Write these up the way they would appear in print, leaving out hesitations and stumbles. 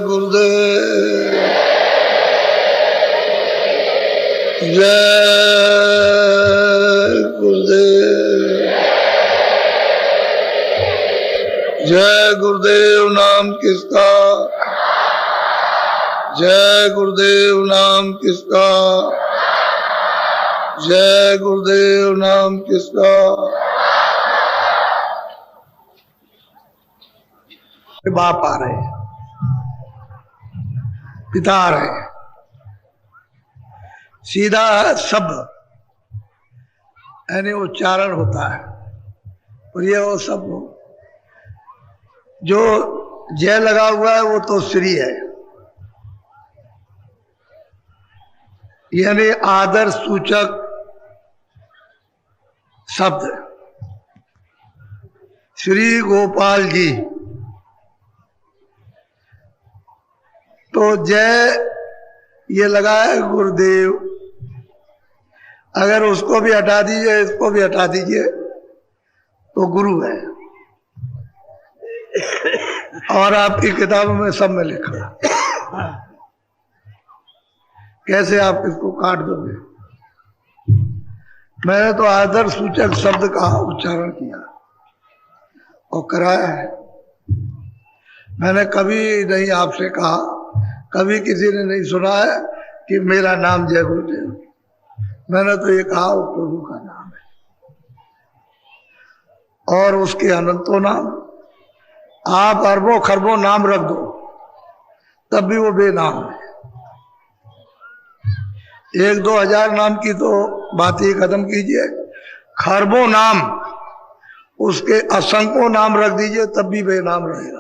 गुरुदेव जय गुरुदेव। जय गुरुदेव नाम किसका, जय गुरुदेव नाम किसका, जय गुरुदेव नाम किसका। बाप आ रहे, पिता आ रहे, सीधा शब्द यानी उच्चारण होता है। और ये वो सब जो जय लगा हुआ है वो तो श्री है, यानी आदर सूचक शब्द। श्री गोपाल जी, तो जय ये लगा है गुरुदेव। अगर उसको भी हटा दीजिए, इसको भी हटा दीजिए तो गुरु है। और आपकी किताबों में सब में लिखा है, कैसे आप इसको काट दोगे। मैंने तो आदर सूचक शब्द का उच्चारण किया और कराया है। मैंने कभी नहीं आपसे कहा, कभी किसी ने नहीं सुना है कि मेरा नाम जय गुरुदेव। मैंने तो ये कहा वो प्रभु का नाम है और उसके अनंतों नाम। आप अरबों खरबों नाम रख दो तब भी वो बेनाम है। 1-2 हजार नाम की तो बात ही खत्म कीजिए, खरबों नाम उसके असंख्यों नाम रख दीजिए तब भी बेनाम रहेगा।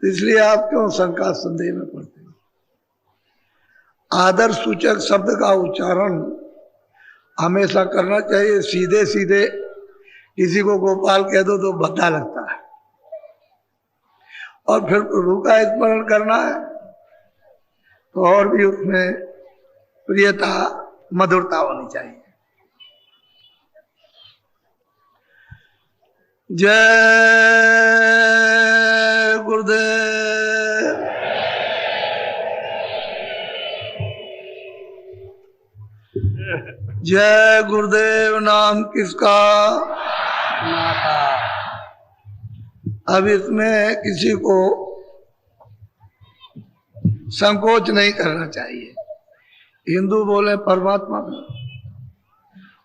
इसलिए आप क्यों शंका संदेह में पड़ते हैं। आदर सूचक शब्द का उच्चारण हमेशा करना चाहिए। सीधे सीधे किसी को गोपाल कह दो तो भद्दा लगता है, और फिर प्रभु का स्मरण करना है तो और भी उसमें प्रियता मधुरता होनी चाहिए। जय गुरुदेव। जय गुरुदेव नाम किसका, माता। अब इसमें किसी को संकोच नहीं करना चाहिए। हिंदू बोले परमात्मा का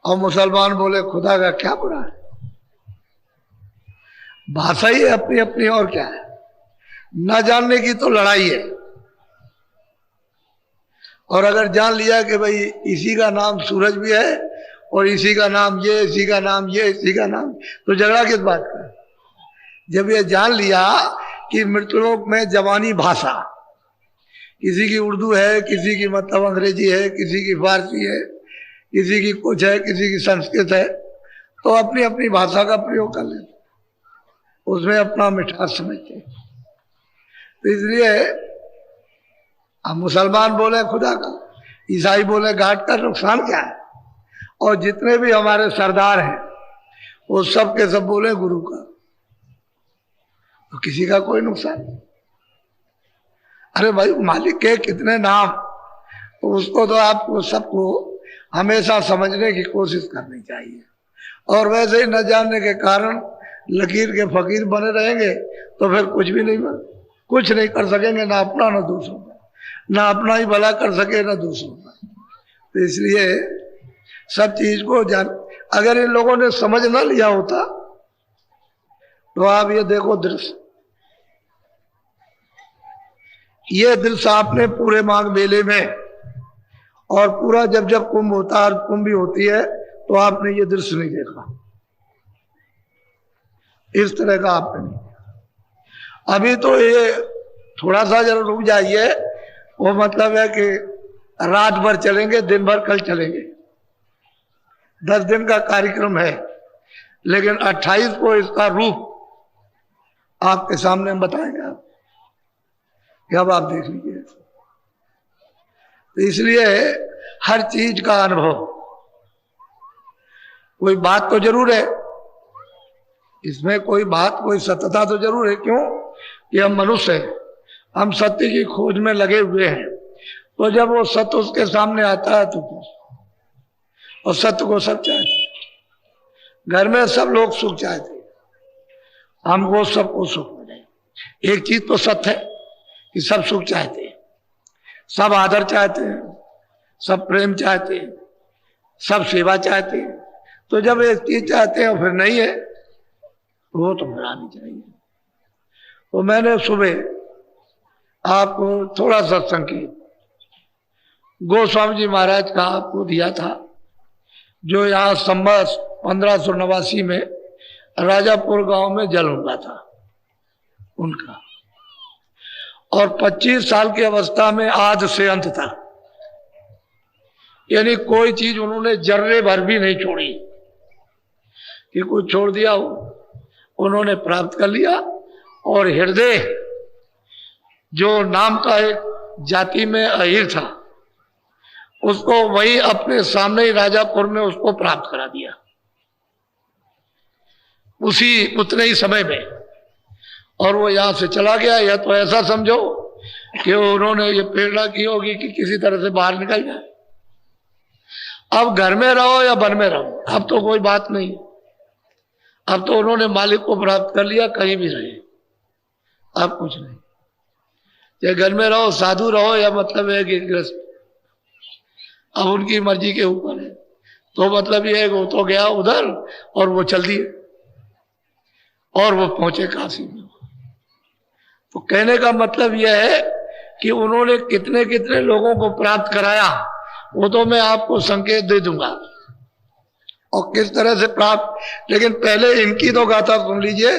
और मुसलमान बोले खुदा का, क्या बुरा है। भाषा ही अपनी अपनी, और क्या है। न जानने की तो लड़ाई है। और अगर जान लिया कि भाई इसी का नाम सूरज भी है और इसी का नाम ये, इसी का नाम ये, इसी का नाम, तो झगड़ा किस बात का। जब ये जान लिया कि मृतलोक में जवानी भाषा, किसी की उर्दू है, किसी की मतलब अंग्रेजी है, किसी की फारसी है, किसी की कुछ है, किसी की संस्कृत है, तो अपनी अपनी भाषा का प्रयोग कर लेते, उसमें अपना मिठास समझते। तो इसलिए हम मुसलमान बोले खुदा का, ईसाई बोले घाट का, नुकसान क्या है। और जितने भी हमारे सरदार हैं वो सब के सब बोले गुरु का, तो किसी का कोई नुकसान नहीं। अरे भाई मालिक के कितने नाम, तो उसको तो आपको सबको हमेशा समझने की कोशिश करनी चाहिए। और वैसे ही न जानने के कारण लकीर के फकीर बने रहेंगे तो फिर कुछ भी नहीं कुछ नहीं कर सकेंगे, ना अपना ना दूसरों का, ना अपना ही भला कर सके ना दूसरों का। तो इसलिए सब चीज को जान, अगर इन लोगों ने समझ ना लिया होता तो आप ये देखो दृश्य, ये दृश्य आपने पूरे माघ मेले में और पूरा जब जब कुंभ होता है, कुंभ भी होती है, तो आपने ये दृश्य नहीं देखा। इस तरह का आपने नहीं। अभी तो ये थोड़ा सा जरा रुक जाइए, वो मतलब है कि रात भर चलेंगे, दिन भर कल चलेंगे। 10 दिन का कार्यक्रम है, लेकिन 28 को इसका रूप आपके सामने हम बताएंगे। आप अब आप देख लीजिए। तो इसलिए हर चीज का अनुभव, कोई बात तो जरूर है इसमें कोई बात, कोई सत्यता तो जरूर है। क्यों कि हम मनुष्य हैं, हम सत्य की खोज में लगे हुए हैं। तो जब वो सत्य उसके सामने आता है तो और सत्य को सब चाहते, घर में सब लोग सुख चाहते, हमको सबको सुख मिले। एक चीज तो सत्य है कि सब सुख चाहते हैं, सब आदर चाहते हैं, सब प्रेम चाहते हैं, सब सेवा चाहते हैं। तो जब एक चीज चाहते हैं और फिर नहीं है तो वो तो मिलानी चाहिए। तो मैंने सुबह आपको थोड़ा सा संकेत गोस्वामी जी महाराज का आपको दिया था, जो यहाँ संवत 1589 में राजापुर गांव में जल हुआ था उनका, और 25 साल की अवस्था में आज से अंत तक, यानी कोई चीज उन्होंने जर्रे भर भी नहीं छोड़ी कि कुछ छोड़ दिया हो, उन्होंने प्राप्त कर लिया। और हृदय जो नाम का एक जाति में अहीर था, उसको वही अपने सामने ही राजापुर में उसको प्राप्त करा दिया उतने ही समय में, और वो यहां से चला गया। या तो ऐसा समझो कि उन्होंने ये प्रेरणा की होगी कि किसी तरह से बाहर निकल जाए। अब घर में रहो या वन में रहो, अब तो कोई बात नहीं, अब तो उन्होंने मालिक को प्राप्त कर लिया, कहीं भी रहे, अब कुछ नहीं। चाहे घर में रहो, साधु रहो, या मतलब है कि ग्रस्त, अब उनकी मर्जी के ऊपर है। तो मतलब ये है कि वो तो गया उधर और वो चल दिए और वो पहुंचे काशी में। तो कहने का मतलब यह है कि उन्होंने कितने कितने लोगों को प्राप्त कराया, वो तो मैं आपको संकेत दे दूंगा और किस तरह से प्राप्त। लेकिन पहले इनकी तो गाथा सुन लीजिए।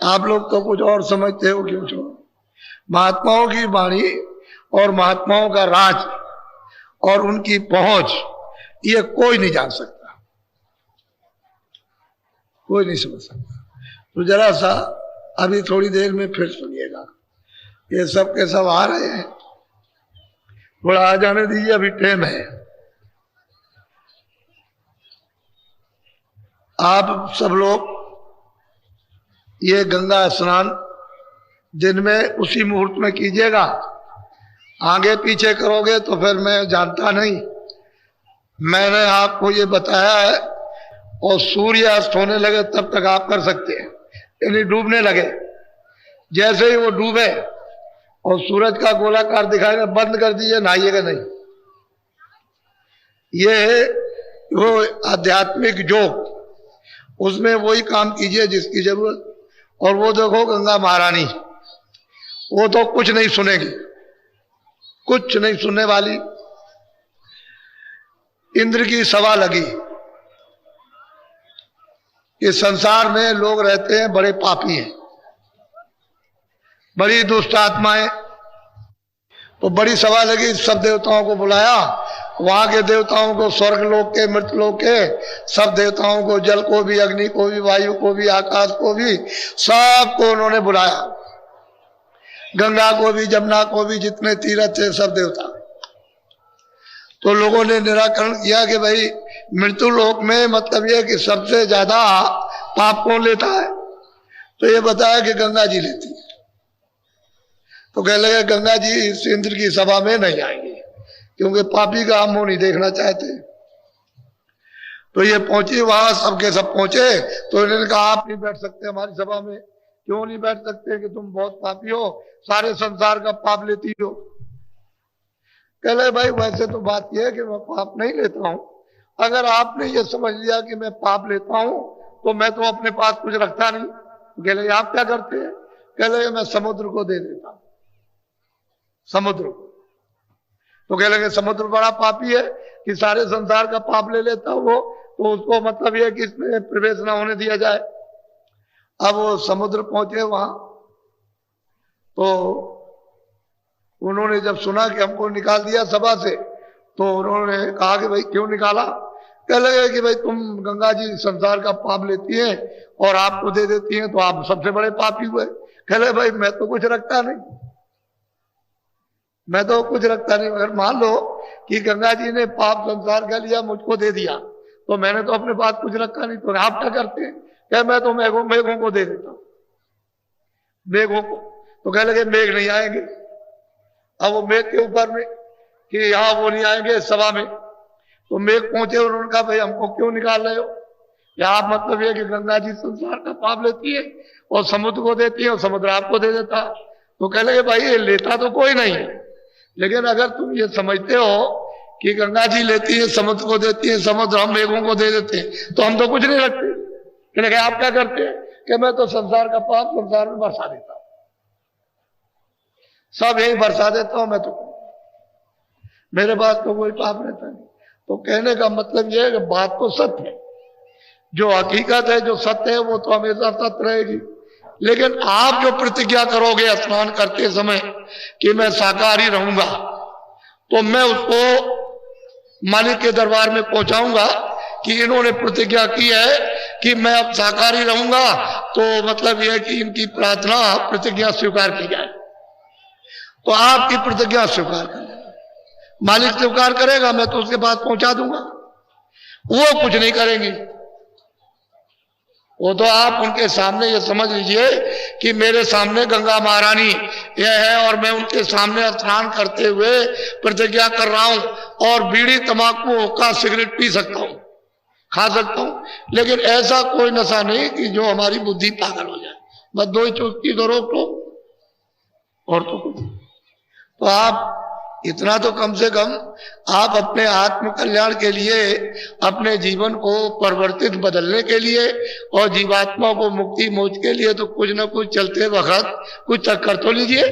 आप लोग तो कुछ और समझते हो, क्यों छोड़ो। महात्माओं की वाणी और महात्माओं का राज और उनकी पहुंच, ये कोई नहीं जान सकता, कोई नहीं समझ सकता। तो जरा सा अभी थोड़ी देर में फिर सुनिएगा, ये सब के सब आ रहे हैं, थोड़ा आ जाने दीजिए, अभी टाइम है। आप सब लोग ये गंगा स्नान दिन में उसी मुहूर्त में कीजिएगा। आगे पीछे करोगे तो फिर मैं जानता नहीं, मैंने आपको ये बताया है। और सूर्य अस्त होने लगे तब तक आप कर सकते हैं, यानी डूबने लगे, जैसे ही वो डूबे और सूरज का गोलाकार दिखाई दे, बंद कर दीजिए, नहाइएगा नहीं। ये वो आध्यात्मिक योग, उसमें वही काम कीजिए जिसकी जरूरत। और वो देखो गंगा महारानी, वो तो कुछ नहीं सुनेगी, कुछ नहीं सुनने वाली। इंद्र की सभा लगी कि संसार में लोग रहते हैं बड़े पापी हैं, बड़ी दुष्ट आत्माएं। तो बड़ी सभा लगी, सब देवताओं को बुलाया, वहां के देवताओं को, स्वर्ग लोक के, मृत लोक के सब देवताओं को, जल को भी, अग्नि को भी, वायु को भी, आकाश को भी, सबको उन्होंने बुलाया। गंगा को भी, जमुना को भी, जितने तीर्थ थे सब देवता। तो लोगों ने निराकरण किया कि भाई मृत्यु लोक में मतलब ये कि सबसे ज्यादा पाप कौन लेता है, तो ये बताया कि गंगा जी लेती है। तो कह लगे गंगा जी इस इंद्र की सभा में नहीं आएंगे, क्योंकि पापी का हम मुंह नहीं देखना चाहते। तो ये पहुंची वहां, सबके सब पहुंचे। तो इन्होंने कहा आप नहीं बैठ सकते हमारी सभा में। क्यों नहीं बैठ सकते? कि तुम बहुत पापी हो, सारे संसार का पाप लेती हो। कह रहे भाई वैसे तो बात यह है कि मैं पाप नहीं लेता हूं, अगर आपने ये समझ लिया कि मैं पाप लेता हूं तो मैं तो अपने पास कुछ रखता नहीं। कह रहे आप क्या करते हैं? कह रहे मैं समुद्र को दे देता हूं, समुद्र को। तो कह लगे समुद्र बड़ा पापी है कि सारे संसार का पाप ले लेता वो, तो उसको मतलब यह कि इसमें प्रवेश ना होने दिया जाए। अब वो समुद्र पहुंचे वहां, तो उन्होंने जब सुना कि हमको निकाल दिया सभा से, तो उन्होंने कहा कि भाई क्यों निकाला? कह लगे कि भाई तुम गंगा जी संसार का पाप लेती हैं और आपको दे देती हैं, तो आप सबसे बड़े पापी हुए। कह लगे भाई मैं तो कुछ रखता नहीं, मैं तो कुछ रखता नहीं। अगर मान लो कि गंगा जी ने पाप संसार का लिया, मुझको दे दिया, तो मैंने तो अपने पास कुछ रखा नहीं, तो आप क्या करते हैं? क्या मैं तो मेघों को दे देता हूं, मेघों को। तो कह लगे मेघ नहीं आएंगे। अब वो मेघ के ऊपर में कि यहां वो नहीं आएंगे सभा में, तो मेघ पहुंचे और उन्होंने कहा भाई हमको क्यों निकाल रहे हो, यहां मतलब ये कि गंगा जी संसार का पाप लेती है और समुद्र को देती है और समुद्र आपको दे देता। तो कह लगे भाई ये लेता तो कोई नहीं है, लेकिन अगर तुम ये समझते हो कि गंगा जी लेती है समुद्र को देती है, समुद्र हम मेघों को दे देते हैं, तो हम तो कुछ नहीं रखते। कहने लगे आप क्या करते हैं कि मैं तो संसार का पाप संसार में बरसा देता हूं, सब यही बरसा देता हूं, मैं तो मेरे पास तो कोई पाप रहता नहीं। तो कहने का मतलब यह है कि बात तो सत्य है, जो हकीकत है जो सत्य है वो तो हमेशा सत्य रहेगी। लेकिन आप जो प्रतिज्ञा करोगे स्नान करते समय कि मैं शाकाहारी रहूंगा, तो मैं उसको मालिक के दरबार में पहुंचाऊंगा कि इन्होंने प्रतिज्ञा की है कि मैं अब शाकाहारी रहूंगा, तो मतलब यह कि इनकी प्रार्थना प्रतिज्ञा स्वीकार की जाए। तो आपकी प्रतिज्ञा स्वीकार कर लेना, मालिक स्वीकार करेगा, मैं तो उसके पास पहुंचा दूंगा, वो कुछ नहीं करेंगे। वो तो आप उनके सामने ये समझ लीजिए कि मेरे सामने गंगा महारानी यह है और मैं उनके सामने स्नान करते हुए प्रतिज्ञा कर रहा हूं और बीड़ी तंबाकू हुक्का सिगरेट पी सकता हूं, खा सकता हूं, लेकिन ऐसा कोई नशा नहीं कि जो हमारी बुद्धि पागल हो जाए। बस 2 ही चुटकी तो रोक लो और तो कुछ। तो आप इतना तो कम से कम आप अपने आत्म कल्याण के लिए, अपने जीवन को परिवर्तित बदलने के लिए और जीवात्मा को मुक्ति मोक्ष के लिए तो कुछ ना कुछ चलते वक्त कुछ तक कर तो लीजिए।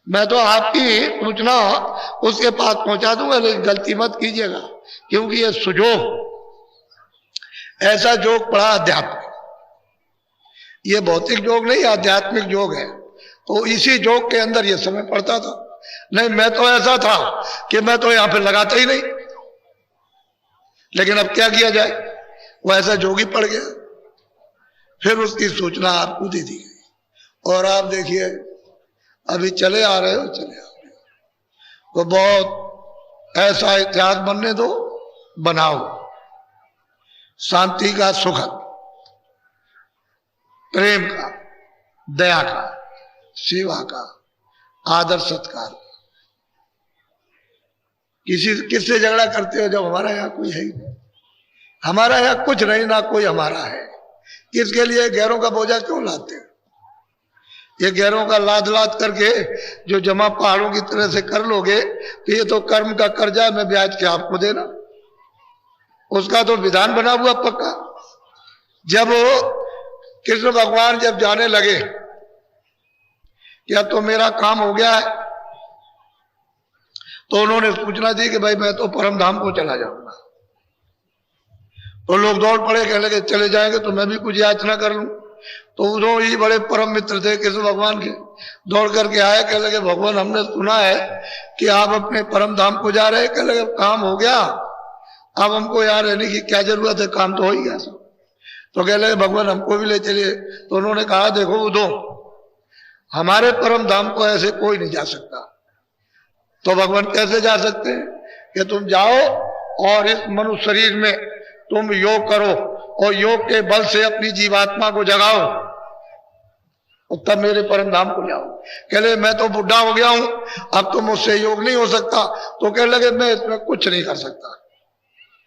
मैं तो आपकी सूचना उसके पास पहुंचा दूंगा, लेकिन गलती मत कीजिएगा, क्योंकि ये सुजोग ऐसा जोग पड़ा अध्यात्म, ये भौतिक योग नहीं आध्यात्मिक योग है। तो इसी जोग के अंदर ये समय पड़ता था। नहीं मैं तो ऐसा था कि मैं तो यहां पे लगाता ही नहीं, लेकिन अब क्या किया जाए, वो ऐसा जोगी पड़ गया। फिर उसकी सूचना आपको दे दी गई और आप देखिए अभी चले आ रहे हो, चले आ रहे हो। तो बहुत ऐसा इतिहास बनने दो, बनाओ, शांति का, सुखद, प्रेम का, दया का, सेवा का, आदर सत्कार। किससे झगड़ा करते हो जब हमारा यहाँ कोई है ही नहीं, हमारा यहाँ कुछ नहीं, ना कोई हमारा है। किसके लिए गैरों का बोझा क्यों लाते हो? ये गैरों का लाद लाद करके जो जमा पहाड़ों की तरह से कर लोगे तो ये तो कर्म का कर्जा है, मैं ब्याज के आपको देना, उसका तो विधान बना हुआ पक्का। जब कृष्ण भगवान जब जाने लगे कि अब तो मेरा काम हो गया है, तो उन्होंने सूचना दी कि भाई मैं तो परम धाम को चला जाऊंगा। तो लोग दौड़ पड़े, कहने लगे चले जाएंगे तो मैं भी कुछ याचना कर लूं। तो उन्होंने ही बड़े परम मित्र थे कृष्ण भगवान के, दौड़ करके आए, कहने लगे भगवान हमने सुना है कि आप अपने परम धाम को जा रहे हैं। कहने लगे काम हो गया, अब हमको यहाँ रहने की क्या जरूरत है, काम तो हो ही गया सब। तो कहने लगे भगवान हमको भी ले चलिए। तो उन्होंने कहा देखो उदो, हमारे परम धाम को ऐसे कोई नहीं जा सकता। तो भगवान कैसे जा सकते हैं कि तुम जाओ और इस मनुष्य शरीर में तुम योग करो और योग के बल से अपनी जीवात्मा को जगाओ और तब मेरे परम धाम को जाओ। कह लगे मैं तो बुढ़ा हो गया हूं, अब तो मुझसे योग नहीं हो सकता। तो कह लगे मैं इसमें कुछ नहीं कर सकता।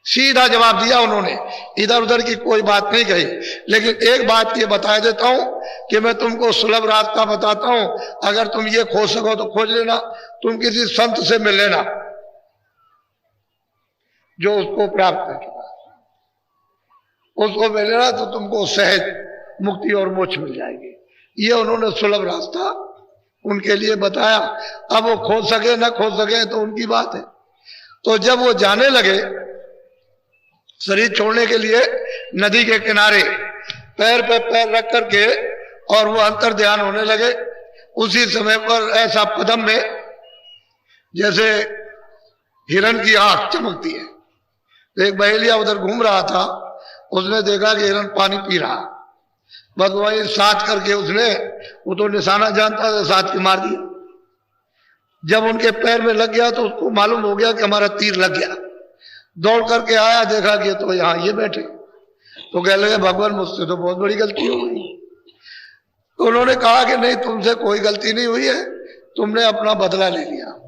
सीधा जवाब दिया उन्होंने, इधर उधर की कोई बात नहीं कही। लेकिन एक बात ये बता देता हूं कि मैं तुमको सुलभ रास्ता बताता हूं, अगर तुम ये खोज सको तो खोज लेना। तुम किसी संत से मिल लेना जो उसको प्राप्त कर चुका, उसको मिल लेना तो तुमको सहज मुक्ति और मोक्ष मिल जाएगी। ये उन्होंने सुलभ रास्ता उनके लिए बताया। अब वो खोज सके न खोज सके तो उनकी बात है। तो जब वो जाने लगे शरीर छोड़ने के लिए, नदी के किनारे पैर पे पैर रख करके और वो अंतर ध्यान होने लगे, उसी समय पर ऐसा पदम में जैसे हिरण की आंख चमकती है। तो एक बहेलिया उधर घूम रहा था, उसने देखा कि हिरण पानी पी रहा, बस वही साथ करके उसने, वो तो निशाना जानता था, साथ के मार दिया। जब उनके पैर में लग गया तो उसको मालूम हो गया कि हमारा तीर लग गया। दौड़ करके आया, देखा कि तो यहाँ ये बैठे। तो कह लगे भगवान मुझसे तो बहुत बड़ी गलती हो गई। तो उन्होंने कहा कि नहीं, तुमसे कोई गलती नहीं हुई है, तुमने अपना बदला ले लिया।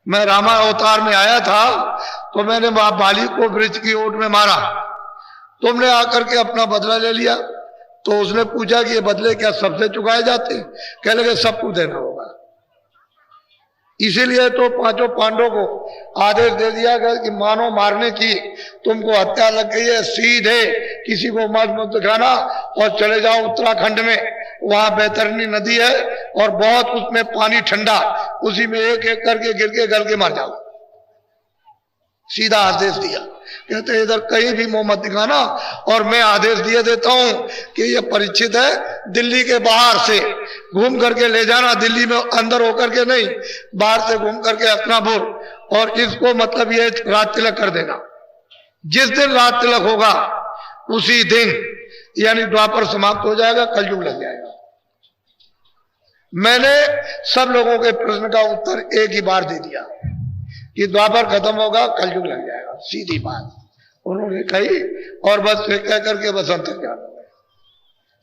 मैं रामा अवतार में आया था तो मैंने बाली को वृक्ष की ओट में मारा, तुमने आकर के अपना बदला ले लिया। तो उसने पूछा कि ये बदले क्या सबसे चुकाए जाते हैं? कह लगे सबको देना होगा। इसीलिए तो पांचों पांडवों को आदेश दे दिया गया कि मानो मारने की तुमको हत्या लग गई है, सीधे किसी को मत दिखाना और चले जाओ उत्तराखंड में, वहां बैतरनी नदी है और बहुत उसमें पानी ठंडा, उसी में एक एक करके गिर के गल के मर जाओ। सीधा आदेश दिया। कहते इधर कहीं भी मुंह मत दिखाना, और मैं आदेश दिए देता हूं कि ये परीक्षित है, दिल्ली के बाहर से घूम करके ले जाना, दिल्ली में अंदर होकर के नहीं, बाहर से घूम करके हस्तिनापुर, और इसको मतलब ये रात तिलक कर देना। जिस दिन रात तिलक होगा उसी दिन यानी द्वापर समाप्त हो जाएगा, कलयुग लग जाएगा। मैंने सब लोगों के प्रश्न का उत्तर एक ही बार दे दिया कि द्वापर खत्म होगा, कलयुग लग जाएगा, सीधी बात उन्होंने कही। और बस कह करके बस अंतर्ज्ञान हो गए,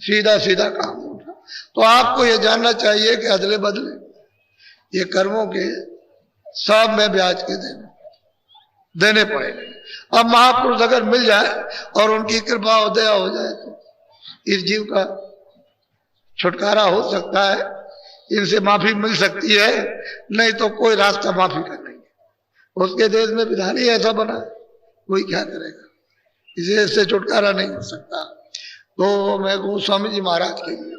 सीधा सीधा काम होगा। तो आपको यह जानना चाहिए कि अदले बदले ये कर्मों के सब में ब्याज के देने पड़ेंगे। अब महापुरुष अगर मिल जाए और उनकी कृपा हो दया हो जाए तो इस जीव का छुटकारा हो सकता है, इनसे माफी मिल सकती है, नहीं तो कोई रास्ता माफी का नहीं है। उसके देश में विधान ही ऐसा बना है, कोई क्या करेगा, इसे इससे छुटकारा नहीं हो सकता। तो मैं गोस्वामी जी महाराज के लिए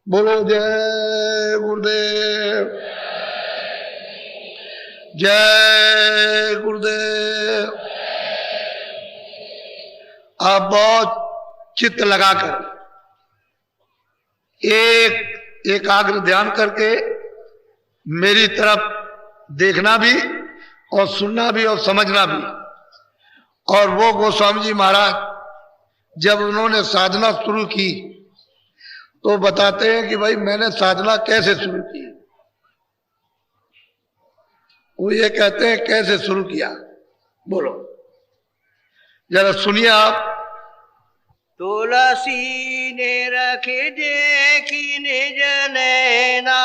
बोलो जय गुरुदेव, जय गुरुदेव। आप बहुत चित्त लगाकर एक एकाग्र ध्यान करके मेरी तरफ देखना भी और सुनना भी और समझना भी। और वो गोस्वामी जी महाराज जब उन्होंने साधना शुरू की तो बताते हैं कि भाई मैंने साधना कैसे शुरू की। वो ये कहते हैं कैसे शुरू किया, बोलो जरा सुनिए आप। तुलसी ने रखे देखी निज नैना,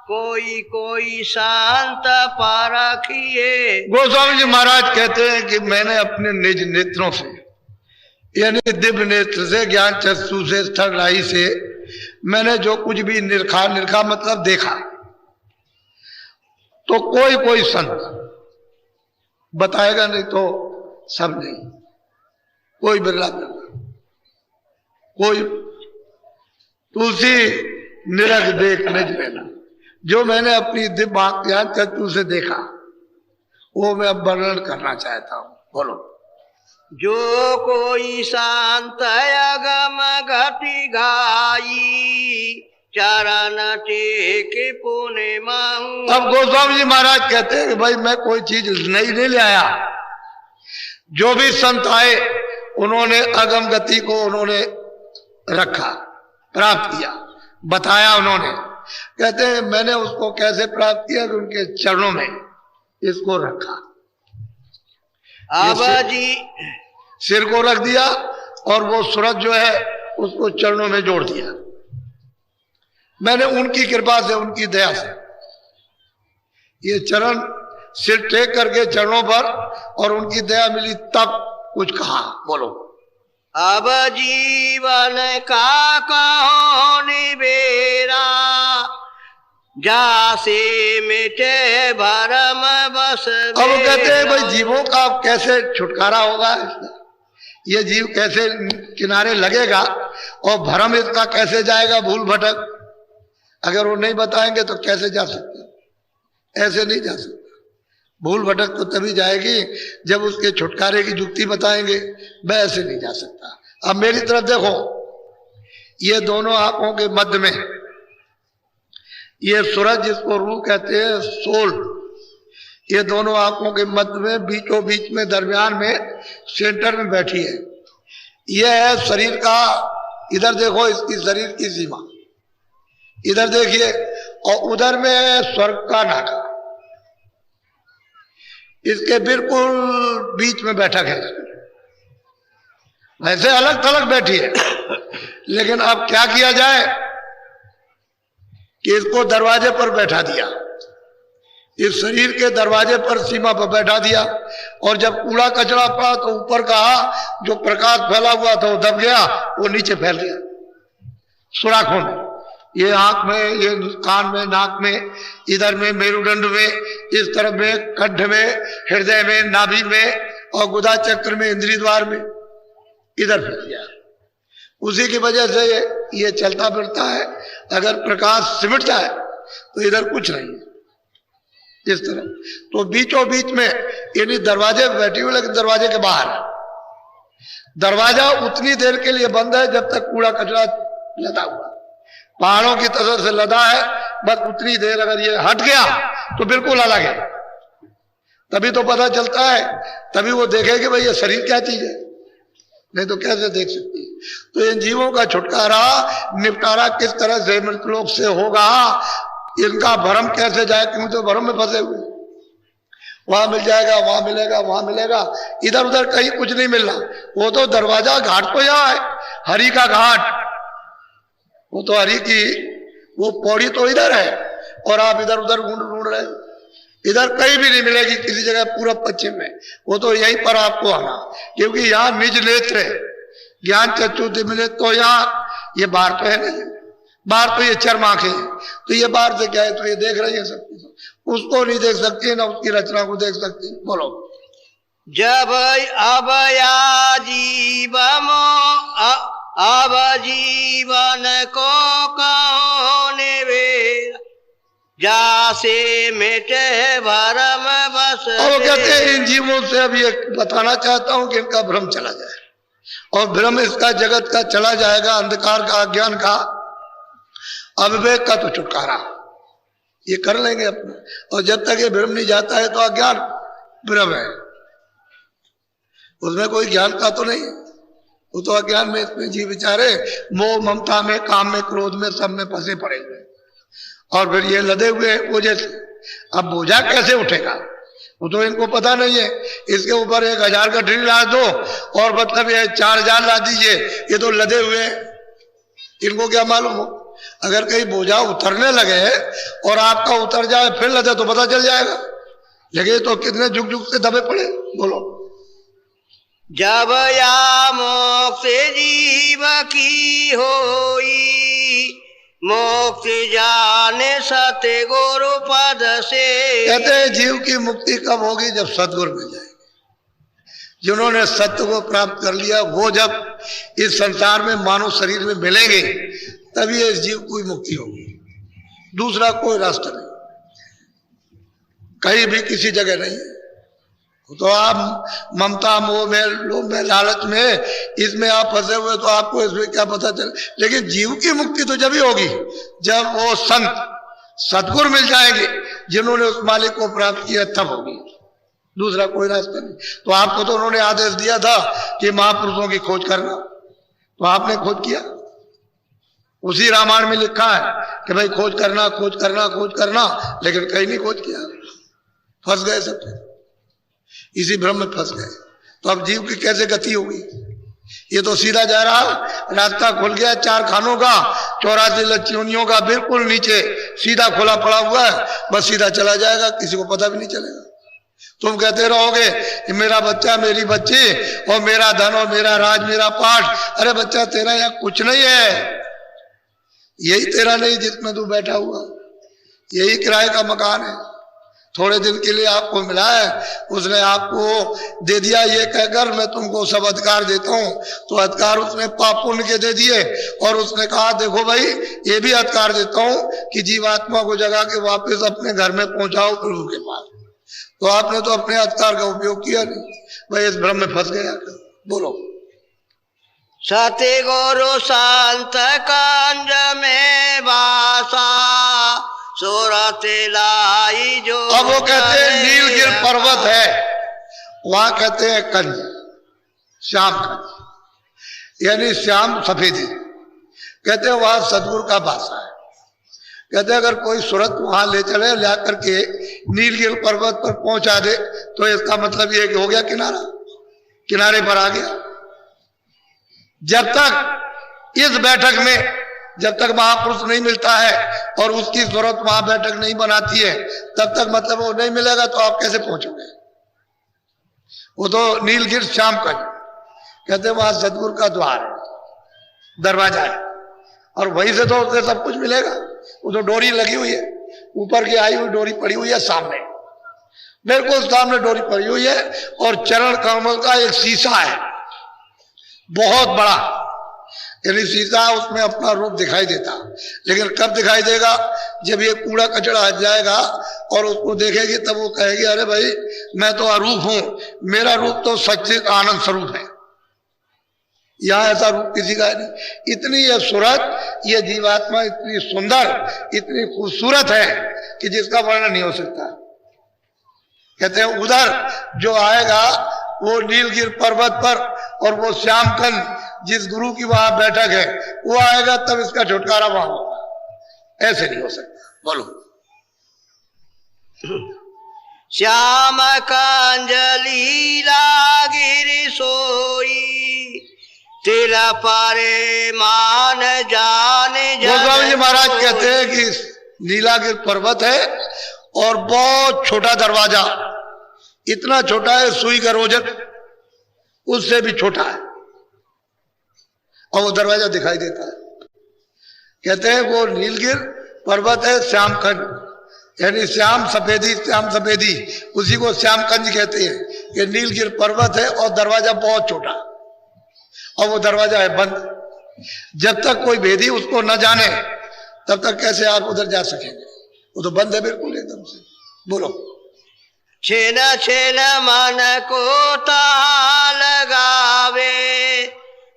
कोई कोई शांत परखिए। गोस्वामी जी महाराज कहते हैं कि मैंने अपने निज नेत्रों से यानी दिव्य नेत्र से, ज्ञान चक्षु से, स्थल राही से मैंने जो कुछ भी निरखा मतलब देखा। तो कोई कोई संत बताएगा, नहीं तो सब नहीं, कोई बिरला बिरला, कोई तुलसी निरख देख निज लेना। जो मैंने अपनी दिव्य ज्ञान चक्षु से देखा वो मैं अब वर्णन करना चाहता हूं, बोलो। जो कोई शांत अगम घटी घाई, चरण टेके पुण्य मांगू। अब गोस्वामी जी महाराज कहते हैं कि भाई मैं कोई चीज नहीं ले आया। जो भी संत आए उन्होंने अगम गति को उन्होंने रखा, प्राप्त किया, बताया उन्होंने। कहते हैं मैंने उसको कैसे प्राप्त किया कि उनके चरणों में इसको रखा। अब जी सिर को रख दिया और वो सूरज जो है उसको चरणों में जोड़ दिया। मैंने उनकी कृपा से, उनकी दया से ये चरण सिर टेक करके चरणों पर और उनकी दया मिली तब कुछ कहा, बोलो। अब जीवन का कहो निबेरा, जासे मिटे भरम बस। अब कहते हैं भाई जीवों का कैसे छुटकारा होगा, ये जीव कैसे किनारे लगेगा और भरम इसका कैसे जाएगा, भूल भटक। अगर वो नहीं बताएंगे तो कैसे जा सकते, ऐसे नहीं जा सकता। भूल भटक तो तभी जाएगी जब उसके छुटकारे की युक्ति बताएंगे, मैं ऐसे नहीं जा सकता। अब मेरी तरफ देखो, ये दोनों आंखों के मध्य में ये सूरज जिसको रू कहते हैं, सोल, ये दोनों आंखों के मध्य में बीचों बीच में दरमियान में सेंटर में बैठी है। यह है शरीर का, इधर देखो इसकी शरीर की सीमा, इधर देखिए, और उधर में है स्वर्ग का नाका, इसके बिल्कुल बीच में बैठक है। वैसे अलग थलग बैठी है, लेकिन अब क्या किया जाए कि इसको दरवाजे पर बैठा दिया, इस शरीर के दरवाजे पर सीमा पर बैठा दिया। और जब कूड़ा कचरा पड़ा तो ऊपर का जो प्रकाश फैला हुआ था वो दब गया, वो नीचे फैल गया सुराखों में, ये आंख में, ये कान में, नाक में, इधर में मेरुदंड में, इस तरफ में कंठ में, हृदय में, नाभि में और गुदा चक्र में, इंद्रिय द्वार में, इधर फैल गया। उसी की वजह से ये चलता फिरता है। अगर प्रकाश सिमट जाए तो इधर कुछ नहीं है, इस तरह। तो बीचों बीच में यानी दरवाजे पे बैठी हुई, लेकिन दरवाजे के बाहर। दरवाजा उतनी देर के लिए बंद है जब तक कूड़ा कचरा लदा हुआ, पहाड़ों की तरह से लदा है, बस उतनी देर। अगर ये हट गया तो बिल्कुल अलग है, तभी तो पता चलता है, तभी वो देखे कि भाई ये शरीर क्या चीज है, नहीं तो कैसे देख सकती है। तो इन जीवों का छुटकारा, निपटारा किस तरह से मृतलोक से होगा, इनका भ्रम कैसे जाए, क्योंकि तो भ्रम में फंसे हुए, वहां मिल जाएगा, वहां मिलेगा, वहां मिलेगा, इधर उधर कहीं कुछ नहीं मिल रहा। वो तो दरवाजा, घाट तो यहाँ है, हरि का घाट, वो तो हरि की वो पौड़ी तो इधर है, और आप इधर उधर ढूंढ रहे हो, इधर कहीं भी नहीं मिलेगी किसी जगह पूरब पश्चिम में। वो तो यहीं पर आपको आना, क्योंकि यहाँ निज नेत्र है, ज्ञान चक्षु मिले तो यहाँ, ये बाहर तो है नहीं, बाहर तो ये चर्म आंखें हैं, तो ये बाहर से क्या है, तो ये देख रही है सब कुछ, उसको नहीं देख सकती, ना उसकी रचना को देख सकती। बोलो। जब अब अब जीवन को कहो निबेरा, जासे मिटे भरम बस। और कहते हैं इन जीवों से अब ये बताना चाहता हूं कि इनका भ्रम चला जाए, और भ्रम इसका जगत का चला जाएगा, अंधकार का, अज्ञान का, अविवेक का तो छुटकारा ये कर लेंगे अपना। और जब तक ये भ्रम नहीं जाता है तो अज्ञान भ्रम है, उसमें कोई ज्ञान का तो नहीं, वो तो अज्ञान में, इसमें जीव बेचारे मोह ममता में, काम में, क्रोध में, सब में फंसे पड़े हुए, और फिर ये लदे हुए बोझे से। अब बोझा कैसे उठेगा वो तो इनको पता नहीं है। इसके ऊपर 1000 का ड्रिल ला दो और मतलब ये 4000 ला दीजिए, ये तो लदे हुए, इनको क्या मालूम हो। अगर कहीं बोझा उतरने लगे और आपका उतर जाए फिर लदे तो पता चल जाएगा, लेकिन तो कितने झुक झुक से दबे पड़े। बोलो। जब या मोक्ष जीव की होई, मोक्ष जाने सत्य गुरु पद से। कहते हैं जीव की मुक्ति कब होगी, जब सतगुरु मिल जाएंगे। जिन्होंने सत्य को प्राप्त कर लिया वो जब इस संसार में मानव शरीर में मिलेंगे तभी इस जीव की मुक्ति होगी, दूसरा कोई रास्ता नहीं, कहीं भी किसी जगह नहीं। तो आप ममता, मोह में, लोभ में, लालच में, इसमें आप फंसे हुए तो आपको इसमें क्या पता चले। लेकिन जीव की मुक्ति तो जब ही होगी जब वो संत सतगुरु मिल जाएंगे जिन्होंने उस मालिक को प्राप्त किया, तब होगी, दूसरा कोई रास्ता नहीं। तो आपको तो उन्होंने आदेश दिया था कि महापुरुषों की खोज करना, तो आपने खोज किया। उसी रामायण में लिखा है कि भाई खोज करना, खोज करना, खोज करना, लेकिन कहीं नहीं खोज किया, फंस गए सब, इसी भ्रम में फंस गए। तो अब जीव की कैसे गति होगी, ये तो सीधा जा रहा, रास्ता खुल गया 4 खानों का, 84 लच्चियों का, बिल्कुल नीचे सीधा खुला पड़ा हुआ है, बस सीधा चला जाएगा, किसी को पता भी नहीं चलेगा। तुम कहते रहोगे कि मेरा बच्चा, मेरी बच्ची, और मेरा धन, और मेरा राज, मेरा पाठ। अरे बच्चा, तेरा यहाँ कुछ नहीं है, यही तेरा नहीं जिसमें तू बैठा हुआ, यही किराए का मकान है, थोड़े दिन के लिए आपको मिला है, उसने आपको दे दिया ये कहकर मैं तुमको सब अधिकार देता हूं। तो अधिकार उसने पाप पुण्य के दे दिए, और उसने कहा देखो भाई ये भी अधिकार देता हूं कि जीवात्मा को जगा के वापस अपने घर में पहुंचाओ प्रभु के पास। तो आपने तो अपने अधिकार का उपयोग किया नहीं, भाई इस भ्रम में फंस गया। बोलो। सत्य गुरु संत कंज में वासा, सूरत लाई जो। अब वो कहते हैं नीलगिर पर्वत है, वहां कहते हैं कंज, श्याम कंज, यानी श्याम सफेदी। कहते हैं वहां सतगुरु का वासा है। कहते हैं अगर कोई सूरत वहां ले चले, ला करके नीलगिर पर्वत पर पहुंचा दे, तो इसका मतलब ये कि हो गया किनारा, किनारे पर आ गया। जब तक इस बैठक में जब तक महापुरुष नहीं मिलता है और उसकी जरूरत वहां बैठक नहीं बनाती है, तब तक मतलब वो नहीं मिलेगा तो आप कैसे पहुंचोगे? वो तो नीलगिर श्यामकंज कहते हैं, वहां सदगुरु का द्वार है, दरवाजा है, और वहीं से तो उसे सब कुछ मिलेगा। वो तो डोरी लगी हुई है, ऊपर की आई हुई डोरी पड़ी हुई है सामने, बिल्कुल सामने डोरी पड़ी हुई है, और चरण कमल का एक शीशा है बहुत बड़ा, यानी शीशा उसमें अपना रूप दिखाई देता। लेकिन कब दिखाई देगा? जब ये कूड़ा कचड़ा हट जाएगा और उसको देखेगी तब वो कहेगी, अरे भाई मैं तो अरूप हूं, मेरा रूप तो सच्चित आनंद स्वरूप है, यहां ऐसा रूप किसी का नहीं। इतनी ये सूरत, ये जीवात्मा इतनी सुंदर, इतनी खूबसूरत है कि जिसका वर्णन नहीं हो सकता। कहते हैं उधर जो आएगा वो नीलगिर पर्वत पर, और वो श्यामकंद जिस गुरु की वहां बैठक है वो आएगा, तब इसका छुटकारा वहां होगा, ऐसे नहीं हो सकता। बोलो। श्याम कंजलीला गिर सोई, तेरा पारे मान जाने गोस्वामी जी महाराज कहते हैं कि नीलागिर पर्वत है और बहुत छोटा दरवाजा, इतना छोटा है सुई का रोजन, उससे भी छोटा है, और वो दरवाजा दिखाई देता है। कहते हैं वो नीलगिर पर्वत है श्यामकंज, यानी श्याम सफेदी, उसी को श्यामकंज कहते हैं कि नीलगिर पर्वत है और दरवाजा बहुत छोटा, और वो दरवाजा है बंद। जब तक कोई भेदी उसको न जाने तब तक कैसे आप उधर जा सकेंगे? वो तो बंद है बिल्कुल एकदम से। बोलो। छेन छेन मन को ताहा लगावे,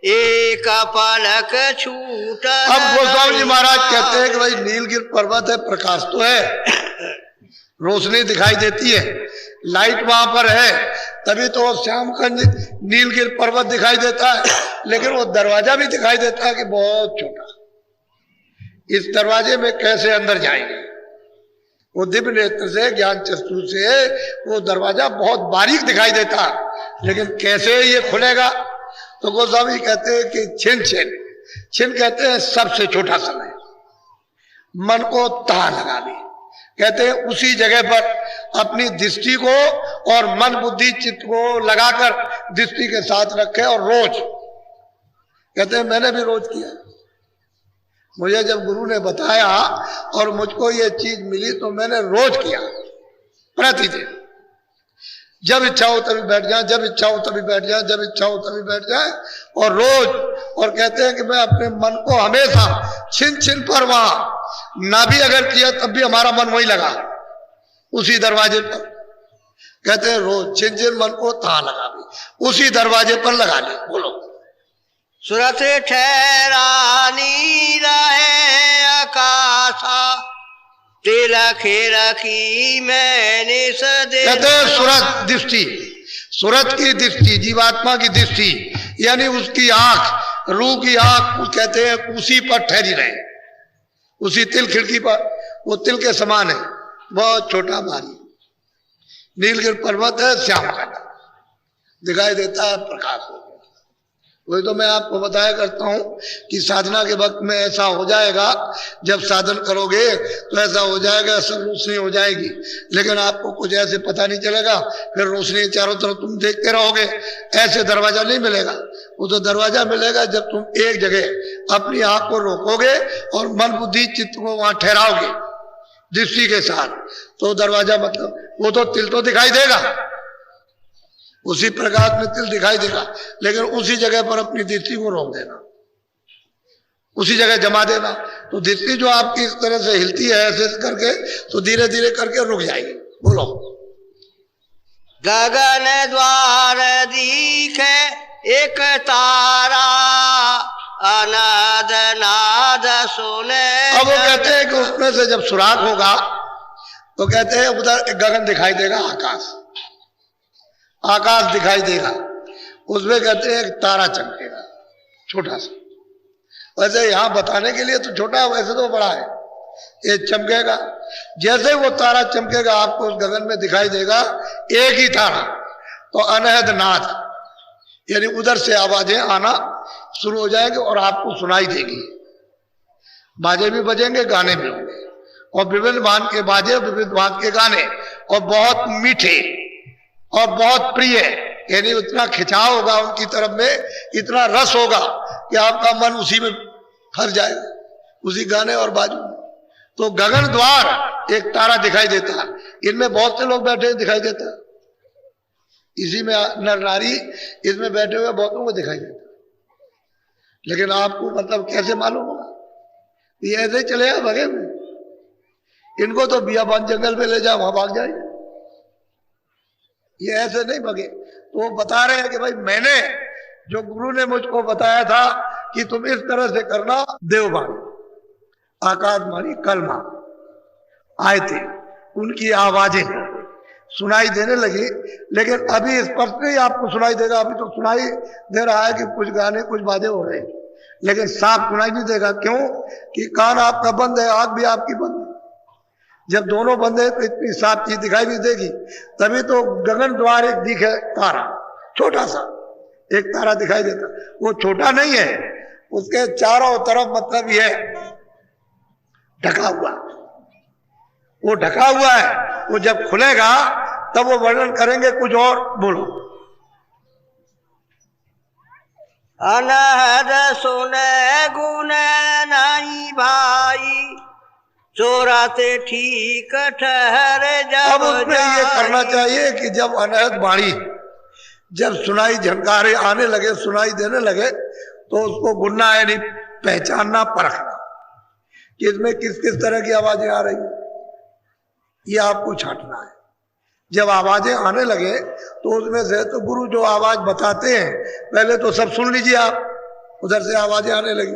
एक पलक छूट। अब गोस्वामी जी महाराज कहते हैं कि भाई नीलगिर पर्वत है, प्रकाश तो है, रोशनी दिखाई देती है, लाइट वहां पर है, तभी तो श्यामकंज नीलगिर पर्वत दिखाई देता है। लेकिन वो दरवाजा भी दिखाई देता है कि बहुत छोटा, इस दरवाजे में कैसे अंदर जाएंगे? वो दिव्य नेत्र से, ज्ञान चक्षु से वो दरवाजा बहुत बारीक दिखाई देता, लेकिन कैसे ये खुलेगा? तो गोस्वामी कहते हैं कि छिन कहते हैं सबसे छोटा समय, मन को ताह लगा ली। कहते हैं उसी जगह पर अपनी दृष्टि को और मन बुद्धि चित्त को लगाकर दृष्टि के साथ रखे, और रोज, कहते हैं मैंने भी रोज किया, मुझे जब गुरु ने बताया और मुझको ये चीज मिली तो मैंने रोज किया, प्रतिदिन, जब इच्छा हो तभी बैठ जाए, जब इच्छा हो तभी बैठ जाए, जब इच्छा हो तभी बैठ जाए, और रोज। और कहते हैं कि मैं अपने मन को हमेशा छिन पर वहां ना भी अगर किया तब भी हमारा मन वही लगा, उसी दरवाजे पर। कहते हैं रोज छिन मन को ताह लगा भी, उसी दरवाजे पर लगा ले। बोलो। सुरत ठहरानी रहे आकाशा, तिलखे रखी मैंने सदे। कहते हैं सूरत दृष्टि, सूरत की दृष्टि, जीवात्मा की दृष्टि, यानी उसकी आंख, रूह की आंख, कहते हैं उसी पर ठहरी रहे, उसी तिल खिड़की पर। वो तिल के समान है, बहुत छोटा भारी। नीलगिर पर्वत है, श्यामकंज दिखाई देता है, प्रकाश हो गया। वही तो मैं आपको बताया करता हूं कि साधना के वक्त में ऐसा हो जाएगा, जब साधन करोगे तो ऐसा हो जाएगा, सब रोशनी हो जाएगी, लेकिन आपको कुछ ऐसे पता नहीं चलेगा, फिर रोशनी चारों तरफ तुम देखते रहोगे, ऐसे दरवाजा नहीं मिलेगा। वो तो दरवाजा मिलेगा जब तुम एक जगह अपनी आंख को रोकोगे और मन बुद्धि चित्त को वहां ठहराओगे दृष्टि के साथ, तो दरवाजा मतलब वो तो तिल तो दिखाई देगा, उसी प्रकाश में तिल दिखाई देगा, लेकिन उसी जगह पर अपनी दृष्टि को रोक देना, उसी जगह जमा देना। तो दृष्टि जो आपकी इस तरह से हिलती है ऐसे करके, तो धीरे धीरे करके रुक जाएगी। बोलो। गगन द्वार दिखे एक तारा, अनाद नाद सुने। अब वो कहते हैं कि उसमें से जब सुराग होगा तो कहते हैं उधर गगन दिखाई देगा, आकाश दिखाई देगा, उसमें कहते हैं एक तारा चमकेगा छोटा सा। वैसे यहां बताने के लिए तो छोटा है, वैसे तो बड़ा है। ये चमकेगा, जैसे वो तारा चमकेगा आपको उस गगन में दिखाई देगा एक ही तारा, तो अनहद नाद, यानी उधर से आवाजें आना, शुरू हो जाएंगे और आपको सुनाई देगी। बाजे भी बजेंगे, गाने भी होंगे, और विभिन्न भांत के बाजे, विभिन्न भांत के गाने, और बहुत मीठे और बहुत प्रिय, यानी इतना खिंचाव होगा उनकी तरफ में, इतना रस होगा कि आपका मन उसी में फंस जाएगा, उसी गाने और बाजू में। तो गगन द्वार एक तारा दिखाई देता है, इनमें बहुत से लोग बैठे दिखाई देता है, इसी में नर नारी इसमें बैठे हुए बहुतों को दिखाई देता है। लेकिन आपको मतलब कैसे मालूम होगा? ये ऐसे ही चले जाए भगे में, इनको तो बियाबान जंगल में ले जाओ, वहां भाग जाएंगे, ये ऐसे नहीं भगे। तो वो बता रहे हैं कि भाई मैंने, जो गुरु ने मुझको बताया था कि तुम इस तरह से करना, देवबाणी, आकाशवाणी, कलमा आए थे, उनकी आवाजें सुनाई देने लगी। लेकिन अभी स्पष्ट नहीं आपको सुनाई देगा, अभी तो सुनाई दे रहा है कि कुछ गाने कुछ बाजे हो रहे हैं, लेकिन साफ सुनाई नहीं देगा। क्यों? कि कान आपका बंद है, आंख भी आपकी बंद है। जब दोनों बंद है तो इतनी साफ चीज दिखाई नहीं देगी। तभी तो गगन द्वार एक दिखे तारा, छोटा सा एक तारा दिखाई देता, वो छोटा नहीं है, उसके चारों तरफ मतलब यह ढका हुआ, वो ढका हुआ है। वो जब खुलेगा तब वो वर्णन करेंगे कुछ और। बोलो। अनहद सुने गुण नहीं भाई, चोराते ठीक ठहरे जब। अब उसमें ये करना चाहिए कि जब अनहद वाणी जब सुनाई झनकारे आने लगे, सुनाई देने लगे, तो उसको गुनना यानी पहचानना, परखना कि इसमें किस किस तरह की आवाजें आ रही हैं, ये आपको छांटना है। जब आवाजें आने लगे तो उसमें से तो गुरु जो आवाज बताते हैं, पहले तो सब सुन लीजिए आप, उधर से आवाजें आने लगी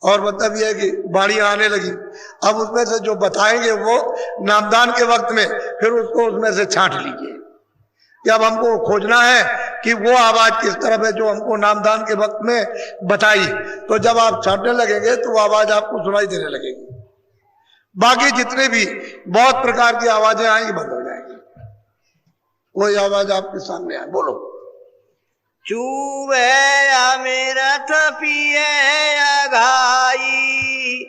और मतलब यह है कि बाणियां आने लगी। अब उसमें से जो बताएंगे वो नामदान के वक्त में, फिर उसको उसमें से छांट लीजिए कि अब हमको खोजना है कि वो आवाज किस तरफ है जो हमको नामदान के वक्त में बताई। तो जब आप छांटने लगेंगे तो वो आवाज आपको सुनाई देने लगेगी। बाकी जितने भी बहुत प्रकार की आवाजें आएंगी बंद हो जाएंगी, कोई आवाज आपके सामने आए। बोलो। चूवे अमृत पिए घाई,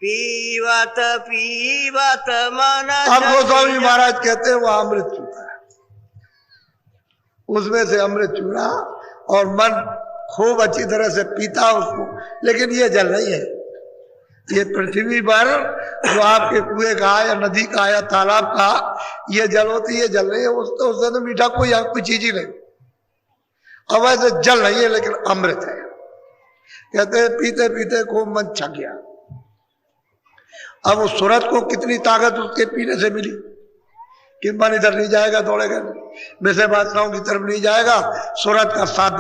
पीवत पीवत मन। अब गोस्वामी महाराज कहते हैं वो अमृत चूता है, उसमें से अमृत चूरा और मन खूब अच्छी तरह से पीता उसको। लेकिन ये जल नहीं है, ये पृथ्वी पर जो आपके कुएं का या नदी का या तालाब का ये जल होती है, जल नहीं है। उससे तो मीठा कोई चीज ही नहीं। अब ऐसे जल नहीं है लेकिन अमृत है। कहते हैं पीते पीते खूब मन छक गया। अब उस सूरत को कितनी ताकत उसके पीने से मिली कि मन इधर नहीं जाएगा, दौड़ेगा नहीं, वैसे बादशाहों की तरफ नहीं जाएगा, सूरत का साथ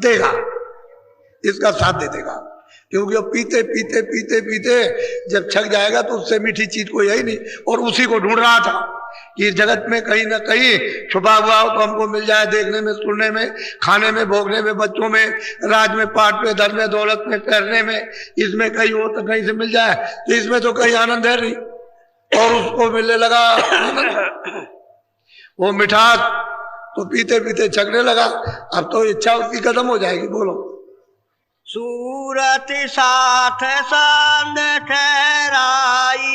देगा, इसका साथ दे देगा। क्योंकि वो पीते पीते पीते पीते जब छक जाएगा तो उससे मीठी चीज कोई है ही नहीं। और उसी को ढूंढ रहा था कि जगत में कहीं ना कहीं छुपा हुआ हो तो हमको मिल जाए, देखने में, सुनने में, खाने में, भोगने में, बच्चों में, राज में, पाठ में, धन में, दौलत में, ठहरने में, इसमें कहीं हो तो कहीं से मिल जाए। तो इसमें तो कहीं आनंद है नहीं, और उसको मिलने लगा वो मिठास, तो पीते पीते छकने लगा। अब तो इच्छा उसकी खत्म हो जाएगी। बोलो। सूरत साथ सांद ठहराई,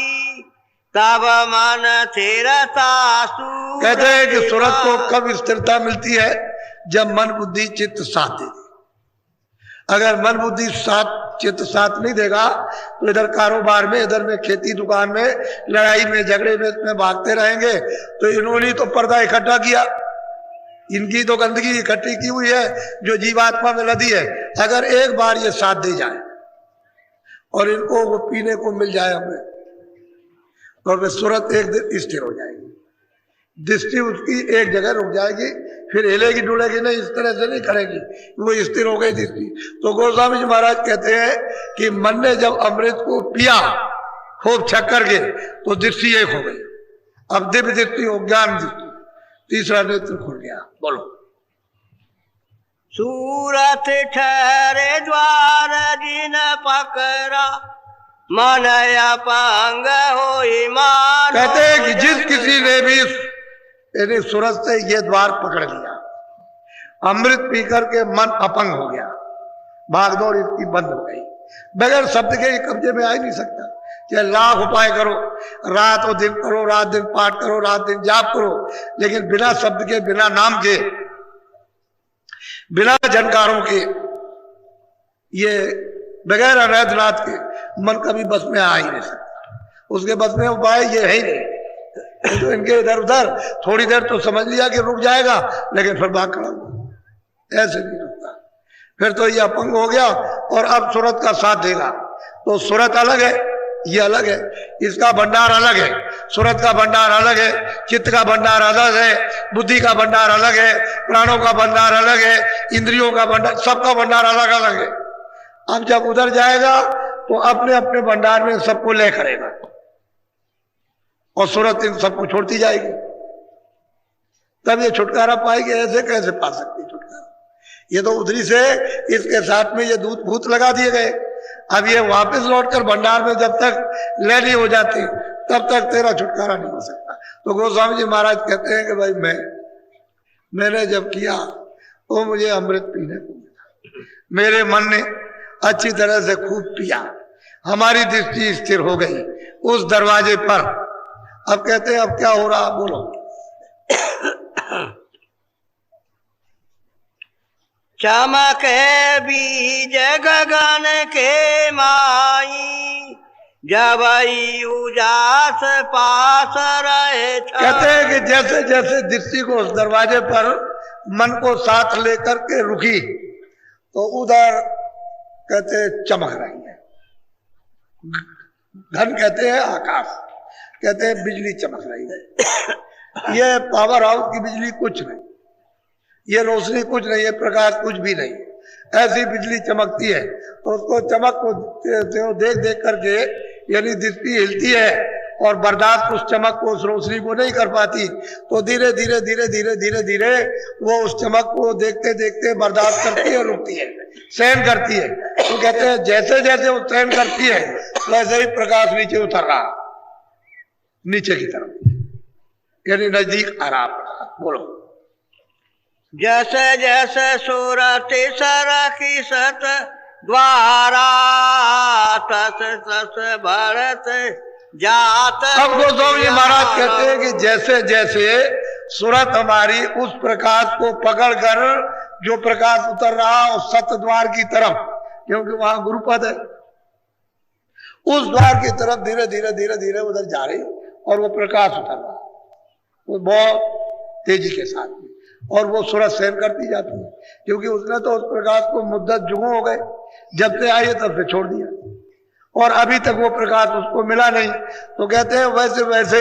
तब मन स्थिरता। कहते हैं कि सूरत को कब स्थिरता मिलती है? जब मन बुद्धि चित्त साथ दे दे। अगर मन बुद्धि साथ चित्त साथ नहीं देगा तो इधर कारोबार में, इधर में खेती दुकान में, लड़ाई में, झगड़े में इसमें भागते रहेंगे। तो इन्होंने तो पर्दा इकट्ठा किया, इनकी तो गंदगी इकट्ठी की हुई है जो जीवात्मा में लदी है। अगर एक बार ये साथ दे जाए और इनको वो पीने को मिल जाए हमें, तो वे सूरत एक दिन स्थिर हो जाएगी, दृष्टि उसकी एक जगह रुक जाएगी, फिर हिलेगी डुलेगी नहीं, इस तरह से नहीं करेगी, वो स्थिर हो गई दृष्टि। तो गोस्वामी जी महाराज कहते हैं कि मन ने जब अमृत को पिया खूब छक करके तो दृष्टि एक हो गई। अब दिव्य दृष्टि हो, ज्ञान दृष्टि, तीसरा नेत्र खुल गया। बोलो। सूरत ठहरे द्वार जिन पकड़ा, मन अपंग होई मान। कहते हैं कि जिस किसी ने भी यानी सूरत से ये द्वार पकड़ लिया, अमृत पी करके मन अपंग हो गया, भागदौड़ इसकी बंद हो गई। बगैर शब्द के ये कब्जे में आ ही नहीं सकता। चाहे लाख उपाय करो, रात और दिन करो, रात दिन पाठ करो, रात दिन जाप करो, लेकिन बिना शब्द के, बिना नाम के, बिना झनकारों के, ये बगैर अनैधनाथ के मन कभी बस में आ ही नहीं सकता। उसके बस में उपाय ये है ही नहीं। तो इनके इधर उधर थोड़ी देर तो समझ लिया कि रुक जाएगा, लेकिन फिर भाग खड़ा हुआ, ऐसे नहीं रुकता। फिर तो ये अपंग हो गया और अब सूरत का साथ देगा। तो सूरत अलग है, ये अलग है, इसका भंडार अलग है, सूरत का भंडार अलग है, चित्त का भंडार अलग है, बुद्धि का भंडार अलग है, प्राणों का भंडार अलग है, इंद्रियों का भंडार, सबका भंडार अलग अलग है। अब जब उधर जाएगा तो अपने अपने भंडार में सबको ले करेगा और सूरत इन सबको छोड़ती जाएगी, तब ये छुटकारा पाएगी। ऐसे कैसे पा सकती छुटकारा? ये तो उधरी से इसके साथ में ये दूध भूत लगा दिए गए। अब ये वापस लौटकर भंडार में जब तक ले नहीं हो जाती तब तक तेरा छुटकारा नहीं हो सकता। तो गोस्वामी जी महाराज कहते हैं कि भाई मैंने जब किया तो मुझे अमृत पीने को मिला, मेरे मन ने अच्छी तरह से खूब पिया, हमारी दृष्टि स्थिर हो गई उस दरवाजे पर। अब कहते हैं अब क्या हो रहा, बोलो। चमक बीज गगन के माई, जब उजास पास रहे। कहते हैं कि जैसे जैसे दृष्टि को उस दरवाजे पर मन को साथ लेकर के रुकी तो उधर कहते चमक रही है। घन कहते हैं आकाश, कहते हैं बिजली चमक रही है। ये पावर हाउस की बिजली कुछ नहीं, ये रोशनी कुछ नहीं, ये प्रकाश कुछ भी नहीं, ऐसी बिजली चमकती है। तो उसको चमक को देख देख करके यानी दृष्टि हिलती है और बर्दाश्त उस चमक को, उस रोशनी को नहीं कर पाती। तो धीरे धीरे धीरे धीरे धीरे धीरे वो उस चमक को देखते देखते बर्दाश्त करती है, रुकती है, सहन करती है। तो कहते हैं जैसे जैसे वो सहन करती है वैसे ही प्रकाश नीचे उतर रहा, नीचे की तरफ, यानी नजदीक आ रहा। बोलो। जैसे जैसे सूरत सरखी सत द्वारा, तस तस भरत जात। अब गोस्वामी जी महाराज कहते हैं कि जैसे जैसे सूरत हमारी उस प्रकाश को पकड़कर जो प्रकाश उतर रहा उस सत द्वार की तरफ, क्योंकि वहां गुरुपद है, उस द्वार की तरफ धीरे धीरे धीरे धीरे उधर जा रही और वो प्रकाश उतर रहा, वो बहुत तेजी के साथ में, और वो सूरत सहन करती जाती है, क्योंकि उसने तो उस प्रकाश को मुद्दत जुगों हो गए, जब से आई तब से छोड़ दिया और अभी तक वो प्रकाश उसको मिला नहीं। तो कहते हैं वैसे वैसे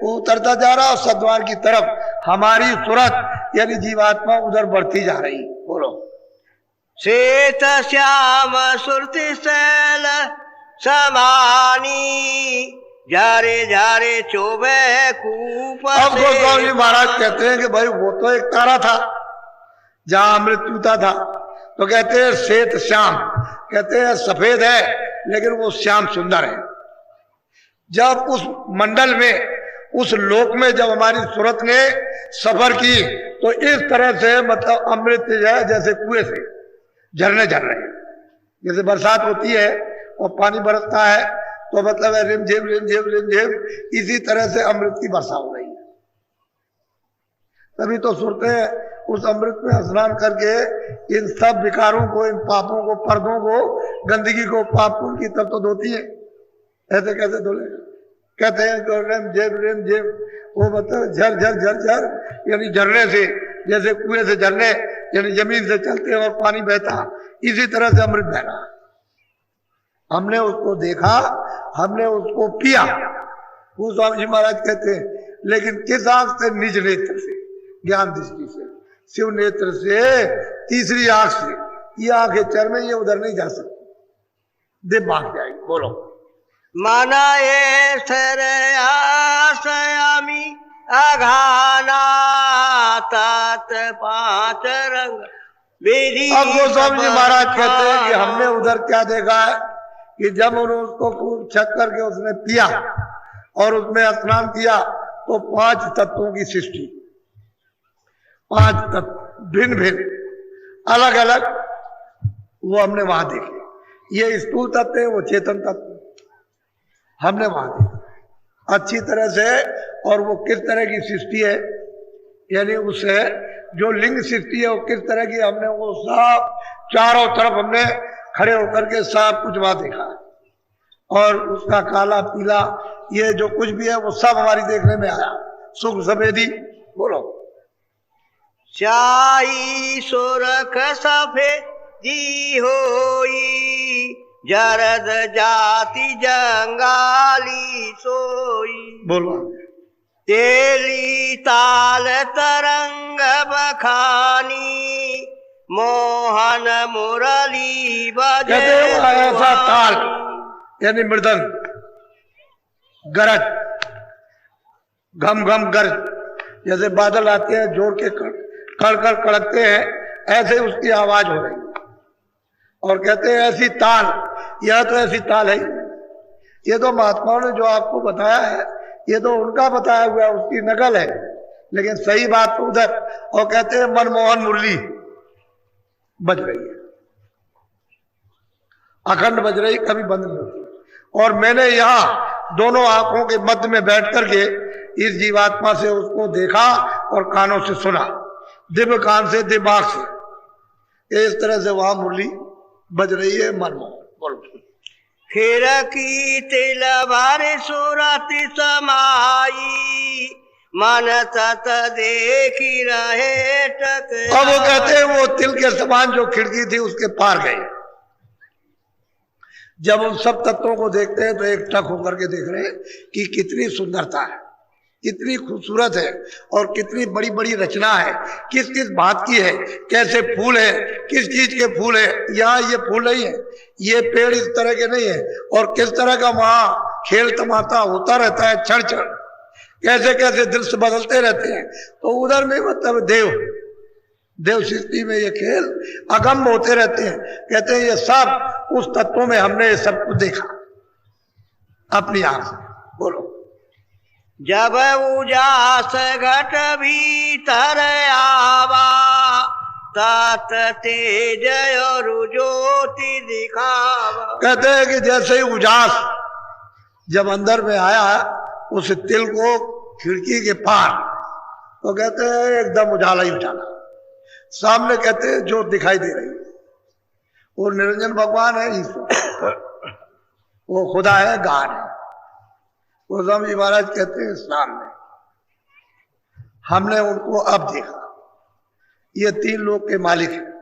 वो उतरता जा रहा और सद्वार की तरफ हमारी सूरत यानी जीवात्मा उधर बढ़ती जा रही। बोलो। श्वेत श्याम सुरति शैल समानी, जारे जारे चोबे कूप। अब गोस्वामी महाराज कहते हैं कि भाई वो तो एक तारा था जहां अमृत पीता था, तो कहते हैं श्वेत श्याम, कहते हैं सफेद है लेकिन वो श्याम सुंदर है। जब उस मंडल में, उस लोक में जब हमारी सूरत ने सफर की तो इस तरह से मतलब अमृत है जैसे कुएं से झरने झर रहे हैं, जैसे बरसात होती है और पानी बरसता है तो मतलब है रिमझिम रिमझिम रिमझिम, इसी तरह से अमृत की वर्षा हो रही है। तभी तो सूरतें उस अमृत में स्नान करके इन सब विकारों को, इन पापों को, पर्दों को, गंदगी को, पापों की तब तो धोती है। ऐसे कैसे धो लेगा? कहते हैं कि रिम झिम वो मतलब झर झर झर झर, यानी झरने से, जैसे कुएं से झरने यानी जमीन से चलते और पानी बहता, इसी तरह से अमृत बह रहा। हमने उसको देखा, हमने उसको पिया। वो स्वामी जी महाराज कहते हैं, लेकिन किस आंख से? निज नेत्र से, ज्ञान दृष्टि से, शिव नेत्र से, तीसरी आंख से। ये आंखें चर में, ये उधर नहीं जा सकती, दिव्य भाग जाएगी। बोलो। माना ये सरयामी अघाना तात पांच रंग। अब गोस्वामी जी महाराज कहते हैं कि हमने उधर क्या देखा है कि जब उन्होंने उसको खूब छक करके उसने पिया और उसमें स्नान किया तो 5 तत्वों की सृष्टि, 5 तत्व भिन्न भिन्न अलग अलग वो हमने वहां देखे। ये स्थूल तत्व है, वो चेतन तत्व हमने वहां देखा अच्छी तरह से। और वो किस तरह की सृष्टि है, यानी उससे जो लिंग सृष्टि है वो किस तरह की, हमने वो सब चारों तरफ हमने खड़े होकर के सब कुछ वहां देखा। और उसका काला पीला ये जो कुछ भी है वो सब हमारी देखने में आया। सुख सफेदी बोलो। शाही सुरख सफेदी होई, जरद जाति जंगाली सोई। बोलो। तेली ताल तरंग बखानी, मोहन मुरली बजे। ऐसा ताल यानी मृदंग, गरज, घम घम गरज, जैसे बादल आते हैं जोर के कड़ कड़ कड़कते हैं, ऐसे उसकी आवाज हो रही है। और कहते हैं ऐसी ताल, यह तो ऐसी ताल है। ये तो महात्माओं ने जो आपको बताया है ये तो उनका बताया हुआ उसकी नकल है, लेकिन सही बात तो उधर। और कहते हैं मनमोहन मुरली बज रही है, अखंड बज रही, कभी बंद नहीं होती। और मैंने यहाँ दोनों आंखों के मध्य में बैठ करके इस जीवात्मा से उसको देखा और कानों से सुना, दिव्य कान से, दिमाग से। इस तरह से वहां मुरली बज रही है मनमोहन। बोलो। फिर की तिल भर सुरति समाई, मन तत देखी रहे टक। अब वो कहते हैं वो तिल के समान जो खिड़की थी उसके पार गए। जब उन सब तत्वों को देखते हैं तो एक टक होकर के देख रहे हैं कि कितनी सुंदरता है, कितनी खूबसूरत है और कितनी बड़ी बड़ी रचना है, किस किस बात की है, कैसे फूल है, किस चीज के फूल है। यहाँ ये फूल नहीं है, ये पेड़ इस तरह के नहीं है, और किस तरह का वहां खेल तमाशा होता रहता है, क्षण क्षण कैसे कैसे दृश्य बदलते रहते हैं। तो उधर में मतलब देव सृष्टि में ये खेल अगम होते रहते हैं। कहते हैं ये सब उस तत्वों में हमने ये सब कुछ देखा अपनी आंख से। बोलो। जब उजास घट भीतर आवा, तात तेज और ज्योति दिखावा। कहते हैं कि जैसे ही उजास जब अंदर में आया उस तिल को खिड़की के पार, तो कहते हैं एकदम उजाला ही उजाला। सामने कहते हैं जो दिखाई दे रही है वो निरंजन भगवान है, ईश्वर, वो खुदा है, गान है। वो स्वामी जी महाराज कहते हैं सामने हमने उनको अब देखा। ये तीन लोक के मालिक हैं,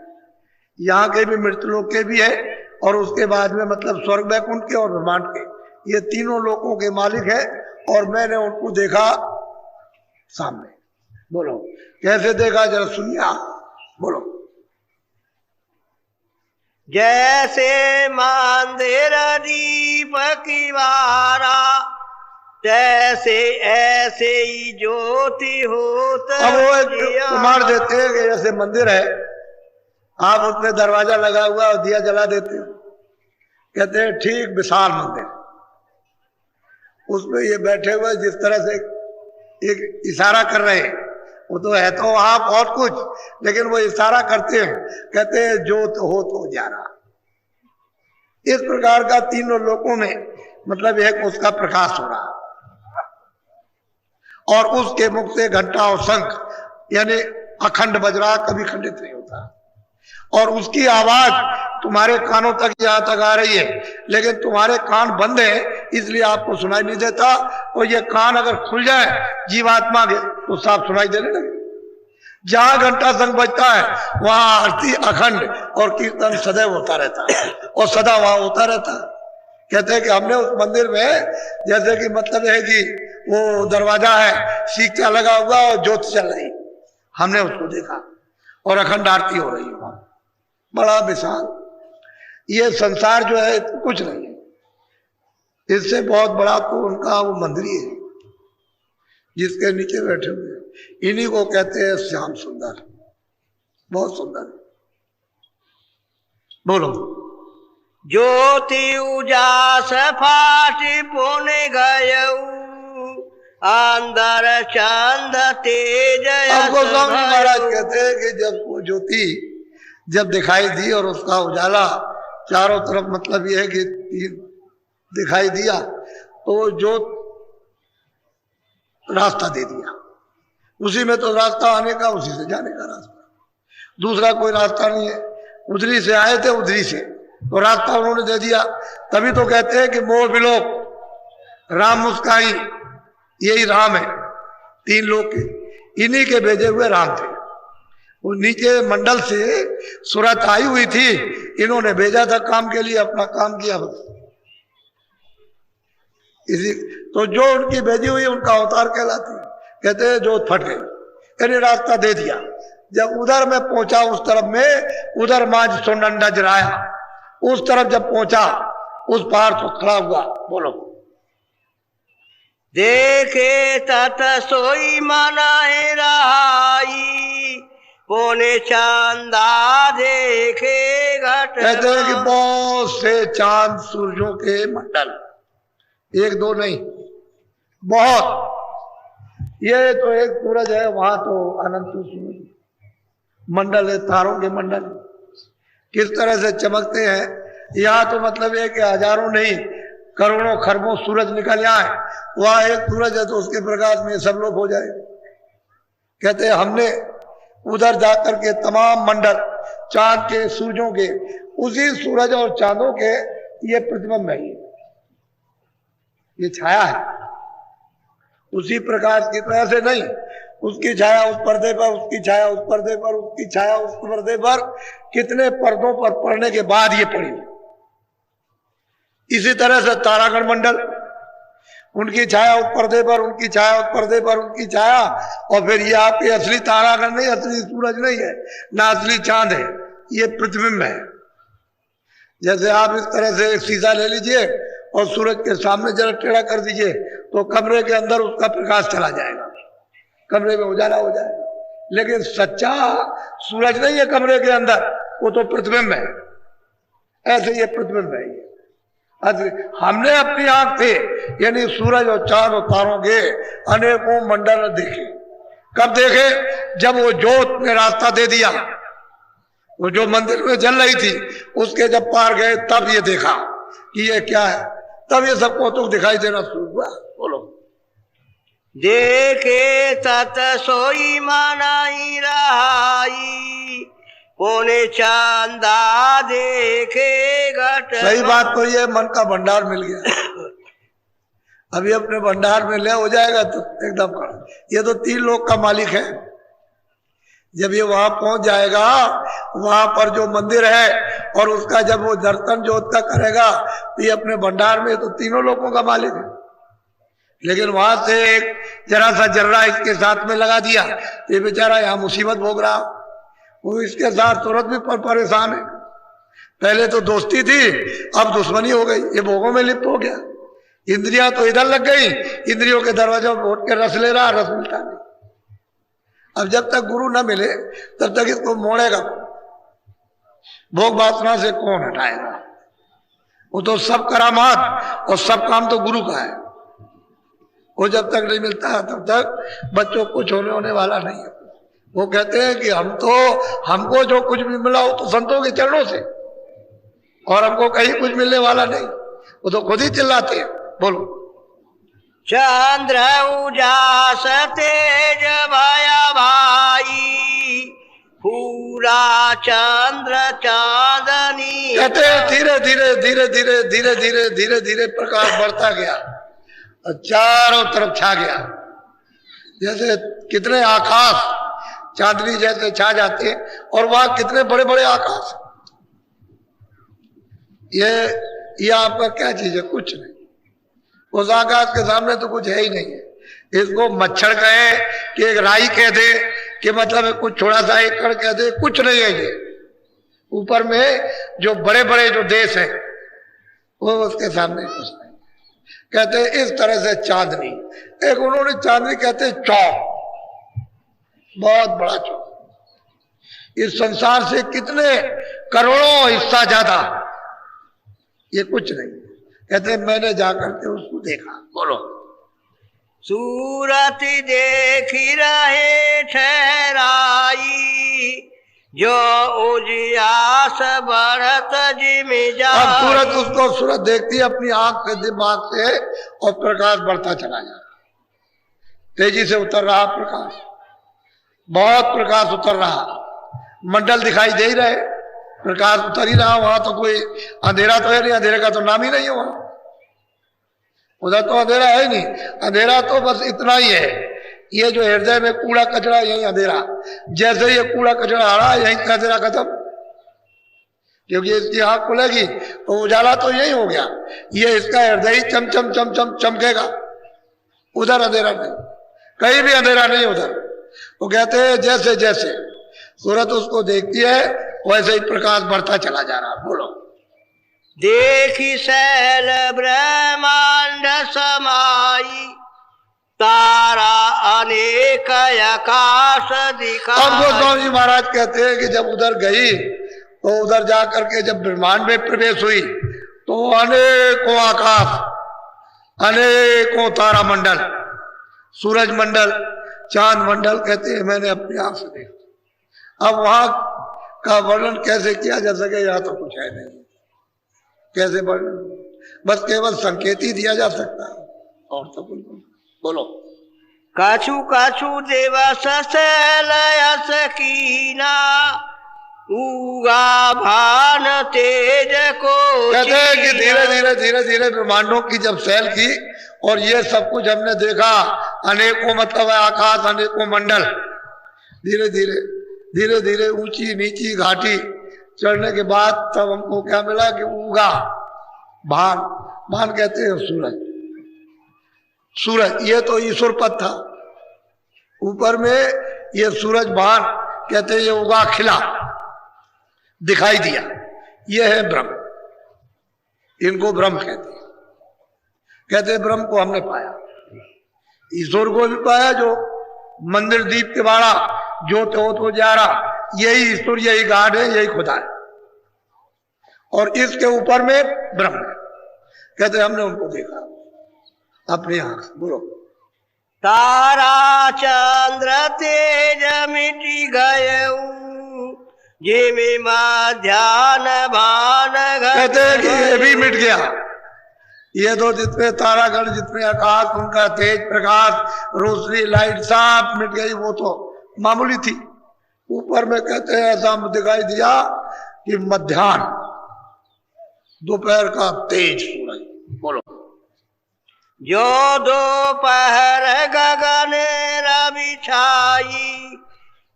यहाँ के भी, मृत्यु लोक के भी है, और उसके बाद में मतलब स्वर्ग वैकुंठ के और ब्रह्मांड के, ये तीनों लोकों के मालिक है। और मैंने उनको देखा सामने। बोलो कैसे देखा, जरा सुनिए आप। बोलो। जैसे मंदिर दीप की बारा, तैसे ऐसे ही ज्योति होत। अब वो एक प्रमाण देते हैं कि जैसे मंदिर है, आप उसमें दरवाजा लगा हुआ और दिया जला देते हो। कहते हैं ठीक विशाल मंदिर, उसमें ये बैठे हुए जिस तरह से एक इशारा कर रहे हैं, वो तो है तो आप और कुछ, लेकिन वो इशारा करते हैं। कहते हैं जो तो हो तो जा रहा। इस प्रकार का तीनों लोकों में मतलब एक उसका प्रकाश हो रहा, और उसके मुख से घंटा और शंख यानी अखंड बज रहा, कभी खंडित नहीं होता। और उसकी आवाज तुम्हारे कानों तक यहाँ तक आ रही है, लेकिन तुम्हारे कान बंद है इसलिए आपको सुनाई नहीं देता। और ये कान अगर खुल जाए जीवात्मा के तो साफ सुनाई देने लगे। जहां घंटा शंख बजता है वहां आरती अखंड और कीर्तन सदैव होता रहता है, और सदा वहां होता रहता है। कहते हैं कि हमने उस मंदिर में जैसे कि मतलब है कि वो दरवाजा है, सीखा लगा हुआ और ज्योत चल रही, हमने उसको देखा और अखंड आरती हो रही है वहां। बड़ा विशाल ये संसार जो है कुछ नहीं है, इससे बहुत बड़ा तो उनका वो मंदिर ही है जिसके नीचे बैठे हुए हैं। इन्हीं को कहते हैं श्याम सुंदर, बहुत सुंदर। बोलो। ज्योति उजास फाटी पुण्य गयऊ, अंदर चंद तेज। अब गोस्वामी महाराज कहते हैं कि जब वो ज्योति जब दिखाई दी और उसका उजाला चारों तरफ, मतलब यह है कि दिखाई दिया, तो जो रास्ता दे दिया, उसी में तो रास्ता आने का, उसी से जाने का रास्ता, दूसरा कोई रास्ता नहीं है। उधरी से आए थे, उधरी से तो रास्ता उन्होंने दे दिया। तभी तो कहते हैं कि मोर बिलोक राम मुस्काई, यही राम है, तीन लोग के, इन्हीं के भेजे हुए राम थे। वो नीचे मंडल से सूरत आई हुई थी, इन्होंने भेजा था काम के लिए, अपना काम किया बस। इसी तो जो उनकी भेजी हुई उनका अवतार कहलाती है। कहते हैं जो फट गई, यानी रास्ता दे दिया। जब उधर मैं पहुंचा, उस तरफ में, उधर माज सोनंडा जराया, उस तरफ जब पहुंचा, उस पार तो खड़ा हुआ। बोलो। देखे तत सोई मनाए रहाई, पोने चांदा देखे घट। कहते हैं कि बहुत से चांद सूरजों के मंडल, एक दो नहीं, बहुत। ये तो एक सूरज है, वहां तो अनंत सूरज मंडल है, तारों के मंडल किस तरह से चमकते हैं। यहाँ तो मतलब है कि हजारों नहीं, करोड़ों खरबों सूरज निकल जाए, वहां एक सूरज है तो उसके प्रकाश में सब लोग हो जाए। कहते हैं हमने उधर जाकर के तमाम मंडल, चांद के, सूरजों के, उसी सूरज और चांदों के ये प्रतिबिंब है, ये छाया है, उसी प्रकाश की तरह से नहीं। उसकी छाया उस पर्दे पर, उसकी छाया उस पर्दे पर, उसकी छाया उस पर्दे पर, कितने पर्दों पर पड़ने के बाद ये पड़ी। इसी तरह से तारागण मंडल, उनकी छाया उस पर्दे पर, उनकी छाया उस पर्दे पर, उनकी छाया, और फिर ये आपके असली तारागण नहीं, असली सूरज नहीं है, ना असली चांद है, ये प्रतिबिंब है। जैसे आप इस तरह से एक शीशा ले लीजिए और सूरज के सामने जरा टेढ़ा कर दीजिए, तो कमरे के अंदर उसका प्रकाश चला जाएगा, कमरे में उजाला हो जाएगा। लेकिन सच्चा सूरज नहीं है कमरे के अंदर, वो तो प्रतिबिंब है। ऐसे ये प्रतिबिंब है। हमने अपनी आंख से, यानी सूरज और चांद और तारों के अनेकों मंडल देखे। कब देखे? जब वो जोत ने रास्ता दे दिया, वो जो मंदिर में जल रही थी उसके जब पार गए, तब ये देखा कि ये क्या है। तब ये सबको तो दिखाई देना शुरू हुआ। बोलो। देखे तत सोई मनाई रहाई, पोने चांदा देखे घट। सही बात तो ये मन का भंडार मिल गया। अभी अपने भंडार में ले हो जाएगा तो एकदम खड़ा। ये तो 3 लोक का मालिक है। जब ये वहां पहुंच जाएगा, वहां पर जो मंदिर है, और उसका जब वो दर्शन जोत का करेगा, तो ये अपने भंडार में तो तीनों लोगों का मालिक है। लेकिन वहां से एक जरा सा जर्रा इसके साथ में लगा दिया, ये बेचारा यहाँ मुसीबत भोग रहा, वो इसके साथ तुरंत भी परेशान है। पहले तो दोस्ती थी, अब दुश्मनी हो गई, ये भोगों में लिप्त हो गया। इंद्रियां तो इधर लग गई, इंद्रियों के दरवाजों पर उठ के रस ले रहा, रस मिलता नहीं। अब जब तक गुरु न मिले तब तक इसको मोड़ेगा, भोग वासना से कौन हटाएगा। वो तो सब करामात और सब काम तो गुरु का है। वो जब तक नहीं मिलता तब तक बच्चों को छोड़ने होने वाला नहीं है। वो कहते हैं कि हमको जो कुछ भी मिला हो तो संतों के चरणों से, और हमको कहीं कुछ मिलने वाला नहीं। वो तो खुद ही चिल्लाते हैं। बोलो। चंद्र उजास तेज भया भाई, पूरा चंद्र चांदनी। कहते हैं धीरे धीरे धीरे धीरे धीरे धीरे धीरे धीरे प्रकाश बढ़ता गया और चारों तरफ छा गया। जैसे कितने आकाश चांदनी जैसे छा जाते हैं, और वहां कितने बड़े बड़े आकाश। ये आपका क्या चीज है? कुछ नहीं। उस आकाश के सामने तो कुछ है ही नहीं है। इसको मच्छर कहे कि एक राई कह दे, कि मतलब कुछ थोड़ा सा एक कण कह दे, कुछ नहीं है ये। ऊपर में जो बड़े बड़े जो देश हैं वो उसके सामने कुछ नहीं। कहते हैं इस तरह से चांदनी, एक उन्होंने चांदनी कहते हैं चौक, बहुत बड़ा चौक। इस संसार से कितने करोड़ों हिस्सा ज्यादा, ये कुछ नहीं। कहते हैं मैंने जाकर के उसको देखा। बोलो। सूरत देखी रहे ठहराई, जो उजियास बढ़त जिमि अब जाई। सूरज उसको सूरज देखती है अपनी आंख से, दिमाग से, और प्रकाश बढ़ता चला जा रहा, तेजी से उतर रहा प्रकाश, बहुत प्रकाश उतर रहा, मंडल दिखाई दे ही रहे, प्रकाश उतर ही रहा, वहां तो कोई अंधेरा तो है नहीं, अंधेरे का तो नाम ही नहीं है वहां, उधर तो अंधेरा है ही नहीं, अंधेरा तो बस इतना ही है, ये जो हृदय में कूड़ा कचरा यही अंधेरा, जैसे ये कूड़ा कचरा आ रहा है यही अंधेरा खत्म, क्योंकि इसकी आंख खुलेगी तो उजाला तो यही हो गया, ये इसका हृदय ही चम चम चम चम चमकेगा, उधर अंधेरा नहीं, कहीं भी अंधेरा नहीं उधर। तो कहते हैं जैसे जैसे सूरत उसको देखती है वैसे ही प्रकाश बढ़ता चला जा रहा। बोलो। देखी शैल ब्रह्मांड समाई, तारा अनेक आकाश दिखाई। अब गोस्वामी जी महाराज कहते हैं कि जब उधर गई तो उधर जा करके जब ब्रह्मांड में प्रवेश हुई तो अनेकों आकाश, अनेकों तारा मंडल, सूरज मंडल, चांद मंडल, कहते हैं मैंने अपनी आंख से देखा। अब वहां का वर्णन कैसे किया जा सके, यहाँ तो कुछ है नहीं, कैसे वर्णन, बस केवल संकेत ही दिया जा सकता है, और तो कुछ नहीं। बोलो। कछु कछु दिवस शैलयस कीना, उगा भान तेज को। कहते हैं कि धीरे धीरे धीरे धीरे ब्रह्मांडों की जब सैल की और ये सब कुछ हमने देखा, अनेकों मतलब है आकाश, अनेकों मंडल, धीरे धीरे धीरे धीरे ऊंची नीची घाटी चढ़ने के बाद तब हमको क्या मिला कि उगा भान, भान कहते हैं सूरज, सूरज ये तो ईश्वर पद था, ऊपर में ये सूरज भान कहते हैं, ये उगा खिला दिखाई दिया, ये है ब्रह्म, इनको ब्रह्म कहते हैं। कहते हैं ब्रह्म को हमने पाया, ईश्वर को भी पाया, जो मंदिर दीप के बाड़ा ज्योत हो जा रहा, यही ईश्वर, यही गाड है, यही खुदा है, और इसके ऊपर में ब्रह्म है। कहते हमने उनको देखा अपनी आंख से। बोलो। तारा चंद्र तेज मिटी गए, जिमि ध्यान भान। कहते हैं कि ये भी मिट गया, ये तो जितने तारागण, जितने आकाश, उनका तेज प्रकाश, रोशनी, लाइट सब मिट गई, वो तो मामूली थी। ऊपर में कहते हैं ऐसा दिखाई दिया कि मध्याह्न, दोपहर का तेज सूरज। बोलो। जो दोपहर गगन रवि छाई,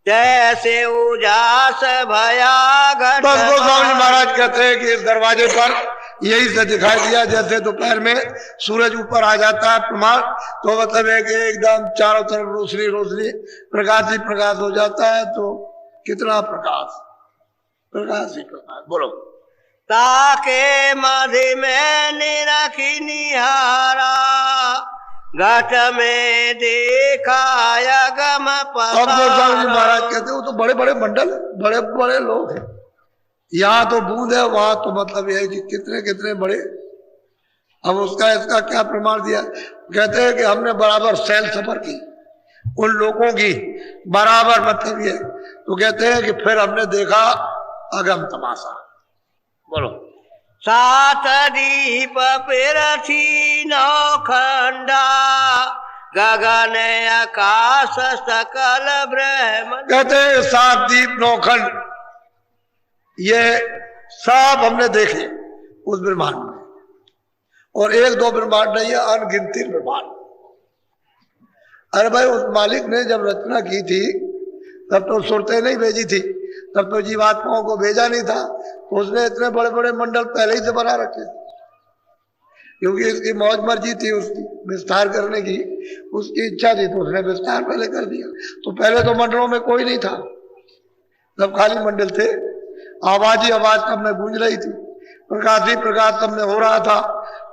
तैसे उजास भया घट। बस गोस्वामी महाराज कहते हैं कि इस दरवाजे पर यही से दिखाई दिया, जैसे दोपहर में सूरज ऊपर आ जाता है प्रमाण, तो मतलब है कि एकदम चारों तरफ रोशनी रोशनी, प्रकाश ही प्रकाश हो जाता है। तो कितना प्रकाश, प्रकाश ही प्रकाश। बोलो। ताके मधि में निरखी निहारा, घट में देखा गम। अब गोस्वामी महाराज कहते वो तो बड़े बड़े मंडल, बड़े बड़े लोग हैं, यहाँ तो बूंद है, वहां तो मतलब यह है कि कितने कितने बड़े। अब उसका इसका क्या प्रमाण दिया, कहते हैं कि हमने बराबर सैल सफर की उन लोगों की, बराबर मतलब ये। तो कहते हैं कि फिर हमने देखा अगम तमाशा। बोलो। सात दीप पिरथी नौखंडा, गगन आकाश सकल ब्रह्म। कहते हैं सात दीप नौखंड, ये सब हमने देखे उस ब्रह्मांड में, और एक दो ब्रह्मांड नहीं है, अनगिनती ब्रह्मांड। अरे भाई, उस मालिक ने जब रचना की थी तब तो सुरतें नहीं भेजी थी, तब तो जीवात्माओं को भेजा नहीं था, तो उसने इतने बड़े बड़े मंडल पहले ही से बना रखे, क्योंकि इसकी मौज मर्जी थी उसकी विस्तार करने की, उसकी इच्छा थी, तो उसने विस्तार पहले कर दिया। तो पहले तो मंडलों में कोई नहीं था, तब खाली मंडल थे, आवाज ही आवाज सब में गूंज रही थी, प्रकाश ही प्रकाश सब में हो रहा था,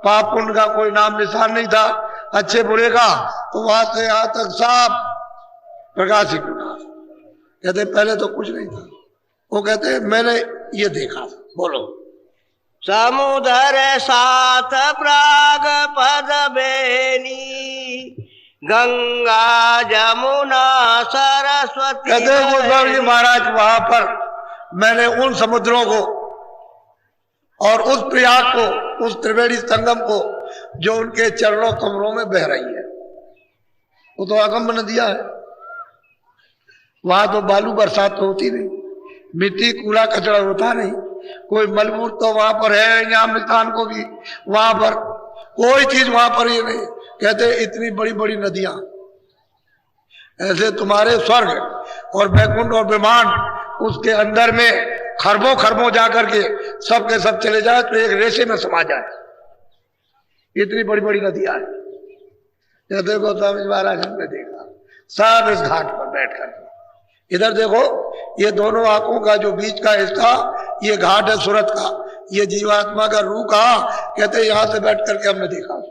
पाप पुण्य का कोई नाम निशान नहीं था, अच्छे बुरे का, तो वहां से यहां तक सब प्रकाश ही प्रकाश। कहते पहले तो कुछ नहीं था। वो कहते मैंने ये देखा। बोलो। समुद्र सात प्राग पद बेनी, गंगा जमुना सरस्वती। कहते गोस्वामी महाराज वहां पर मैंने उन समुद्रों को और उस प्रयाग को, उस त्रिवेणी संगम को जो उनके चरणों कमरों में बह रही है, वो तो अगम नदियां है। वहां तो बालू बरसात तो होती नहीं, मिट्टी कूड़ा कचरा होता नहीं, कोई मलबूर तो वहां पर है, यहाँ मिल्तान को भी वहां पर कोई चीज वहां पर ये नहीं। कहते इतनी बड़ी बड़ी नदियां, ऐसे तुम्हारे स्वर्ग और बैकुंठ और ब्रह्मांड उसके अंदर में खरबों खरबों जाकर के सब के सब चले जाए तो एक रेशे में समा जाए, इतनी बड़ी बड़ी नदियां हैं। ये देखो स्वामी महाराज हमने देखा सब इस घाट पर बैठ कर। इधर देखो ये दोनों आंखों का जो बीच का हिस्सा ये घाट है सूरत का, ये जीवात्मा का रूह कहा, कहते यहां से बैठ करके हमने देखा,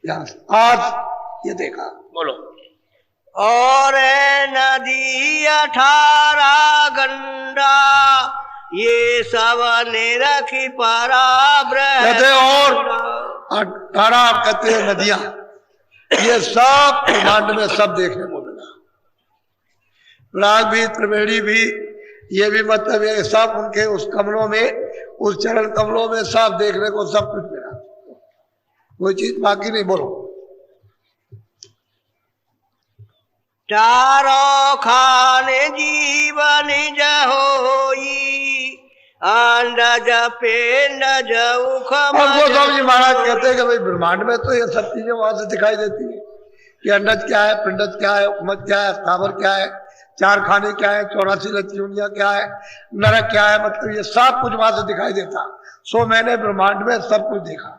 यहां से आज ये देखा। बोलो। और नदी 18 गंडा ये सब निरखी पराब्रह्म। कहते और 18 कहते हैं नदियां, ये सब ब्रह्मांड में सब देखने को मिला। प्रयाग भी, त्रिवेणी भी, ये भी मतलब ये सब उनके उस कमलों में, उस चरण कमलों में सब देखने को सब कुछ मिला, कोई चीज बाकी नहीं। बोलो। चारों खाने जीवन जहोई अंडज पिंडज उख। अब वो स्वामी जी महाराज कहते हैं कि भाई ब्रह्मांड में तो ये सब चीजें वहां से दिखाई देती है कि अंडज क्या है, पिंडज क्या है, उमज क्या है, स्थावर क्या है, चार खाने क्या है, 84 लक्ष्मियां क्या है, नरक क्या है, मतलब ये सब कुछ वहां से दिखाई देता। सो मैंने ब्रह्मांड में सब कुछ देखा,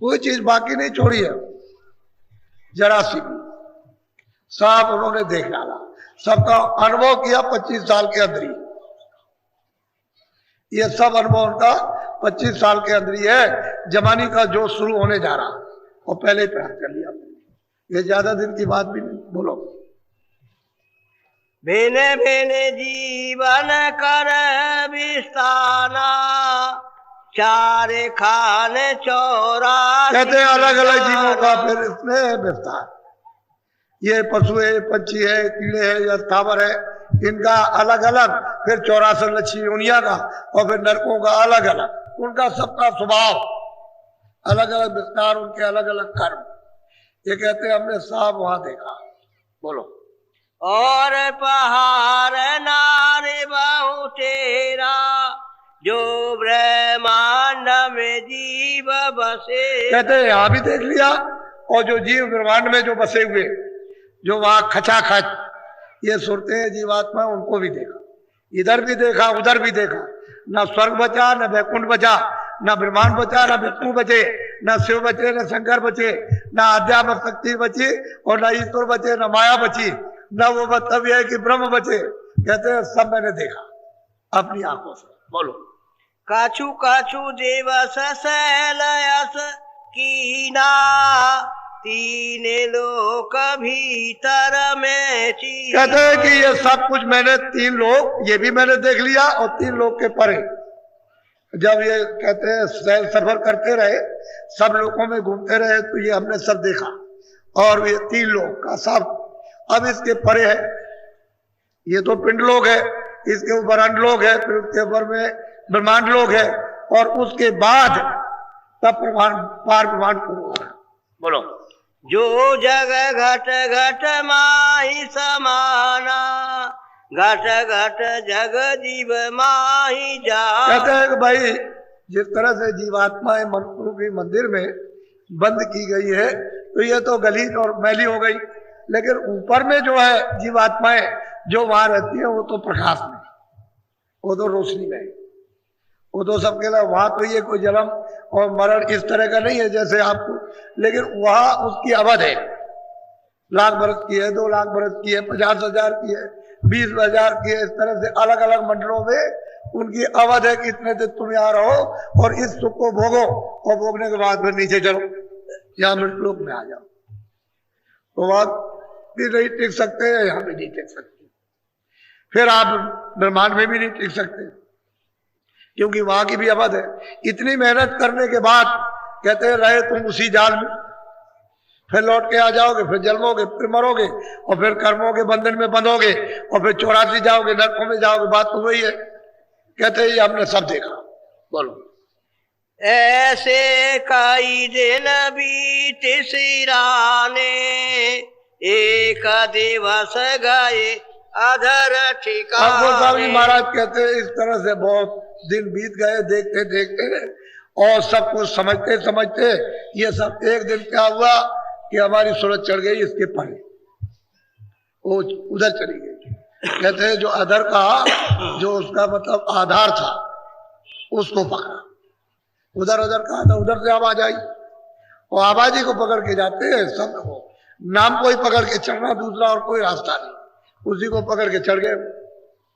कोई चीज बाकी नहीं छोड़ी है, जरा सी भी सब उन्होंने देख डाला, सबका अनुभव किया 25 साल के अंदर ही। ये सब अनुभव उनका 25 साल के अंदर ही है। जमानी का जो शुरू होने जा रहा और पहले ही प्राप्त कर लिया, ये ज्यादा दिन की बात भी नहीं। बोलो। भेने भेने जीवन कर विस्ताना चारे खाने 84। कहते हैं अलग अलग जीवों का फिर इसमें विस्तार, ये पशु है, पक्षी है, कीड़े है या स्थावर है, इनका अलग अलग, फिर 84 लक्ष्मी योनिया का, और फिर नरकों का अलग अलग, उनका सबका स्वभाव अलग अलग विस्तार, उनके अलग अलग कर्म। ये कहते हैं हमने सब वहां देखा। बोलो। और पहाड़ नारे बहु तेरा जो ब्रह्मांड में जीव बसे। कहते हैं यहां भी देख लिया, और जो जीव ब्रह्मांड में जो बसे हुए, जो वहां खचाखच ये सुरते जीवात्मा, उनको भी देखा, इधर भी देखा उधर भी देखा। न स्वर्ग बचा, न वैकुंठ बचा, न ब्रह्मांड बचा, न विष्णु बचे, न शिव बचे, न शंकर बचे, न अध्यात्म शक्ति बची, और न ईश्वर बचे, न माया बची, न वो मतलब है कि ब्रह्म बचे। कहते हैं सब मैंने देखा अपनी आंखों से। बोलो। काछु काछु देवस शैलयस कीना तीने लोक भीतर में। कहते हैं कि ये सब कुछ मैंने 3 लोक, ये भी मैंने देख लिया, और 3 लोक के परे जब ये कहते हैं सैर सफर करते रहे, सब लोगों में घूमते रहे, तो ये हमने सब देखा। और ये 3 लोक का सब अब इसके परे है, ये तो पिंड लोग है, इसके ऊपर अंड लोग है, फिर उसके ऊपर में ब्रह्मांड लोग है, और उसके बाद तब पार ब्रह्मांड शुरू हो रहा। बोलो। जो जग घट घट माही समाना घट घट जग जीव माही जा। कहते हैं कि भाई जिस तरह से जीवात्माएं मनुष्य के मंदिर में बंद की गई है, तो ये तो गलीच और मैली हो गई, लेकिन ऊपर में जो है जीवात्माएं जो वहां रहती है, वो तो प्रकाश में, वो तो रोशनी में, वो तो सबके लिए वहां तो ये कोई जन्म और मरण इस तरह का नहीं है जैसे आपको, लेकिन वहां उसकी अवध है, 1 लाख बरस की है, 2 लाख बरस की है, 50,000 की है, 20,000 की है, इस तरह से अलग अलग मंडलों में उनकी अवध है कि इतने दिन तुम यहाँ रहो और इस सुख को भोगो, और भोगने के बाद फिर नीचे चलो, यहाँ मृतलोक में आ जाओ। तो वहां भी नहीं टिक सकते, यहाँ भी नहीं टिक सकते, फिर आप ब्रह्मांड में भी नहीं टिक सकते, क्योंकि वहां की भी अवध है। इतनी मेहनत करने के बाद कहते हैं रहे तुम उसी जाल में, फिर लौट के आ जाओगे, फिर जन्मोगे, फिर मरोगे, और फिर कर्मों के बंधन में बंधोगे, और फिर 84 जाओगे, नरकों में जाओगे। बात तो वही है। कहते हैं ये हमने सब देखा। बोलो। ऐसे कई दिन बीत सिराने, एक दिवस गए अधर अब गोस्वामी ठिकाने। महाराज कहते हैं इस तरह से बहुत दिन बीत गए देखते देखते, और सब कुछ समझते समझते ये सब एक दिन क्या हुआ कि हमारी सूरत चढ़ गई इसके परे, वो उधर चली गई। कहते हैं जो अधर का जो उसका मतलब आधार था उसको पकड़ा, उधर उधर कहा था, उधर से आवाज आई, और आवाजी को पकड़ के जाते हैं सब को। नाम को ही पकड़ के चढ़ना, दूसरा और कोई रास्ता नहीं, उसी को पकड़ के चढ़ गए।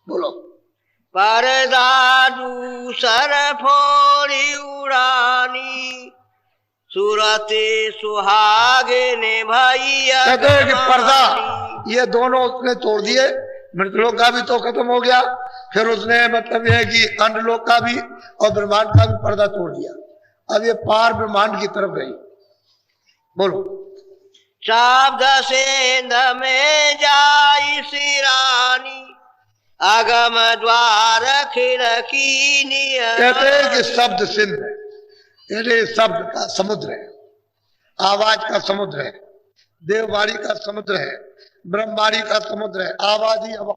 बोलो। पर्दा दूसर फोड़ी उड़ानी, सूरते सुहागे ने भैया। कहते हैं कि पर्दा ये दोनों उसने तोड़ दिए, मृतलोक का भी तो खत्म हो गया, फिर उसने मतलब यह है कि अंडलोक का भी और ब्रह्मांड का भी पर्दा तोड़ दिया। अब ये पार ब्रह्मांड की तरफ गई। बोलो। शब्द सेंध में जाई सिरानी, आगम द्वार खिड़की नियम। कहते हैं कि शब्द सिंध है, यानी शब्द का समुद्र है, आवाज का समुद्र है, देववाणी का समुद्र है, ब्रह्मवाणी का समुद्र है, आवाज ही आवाज।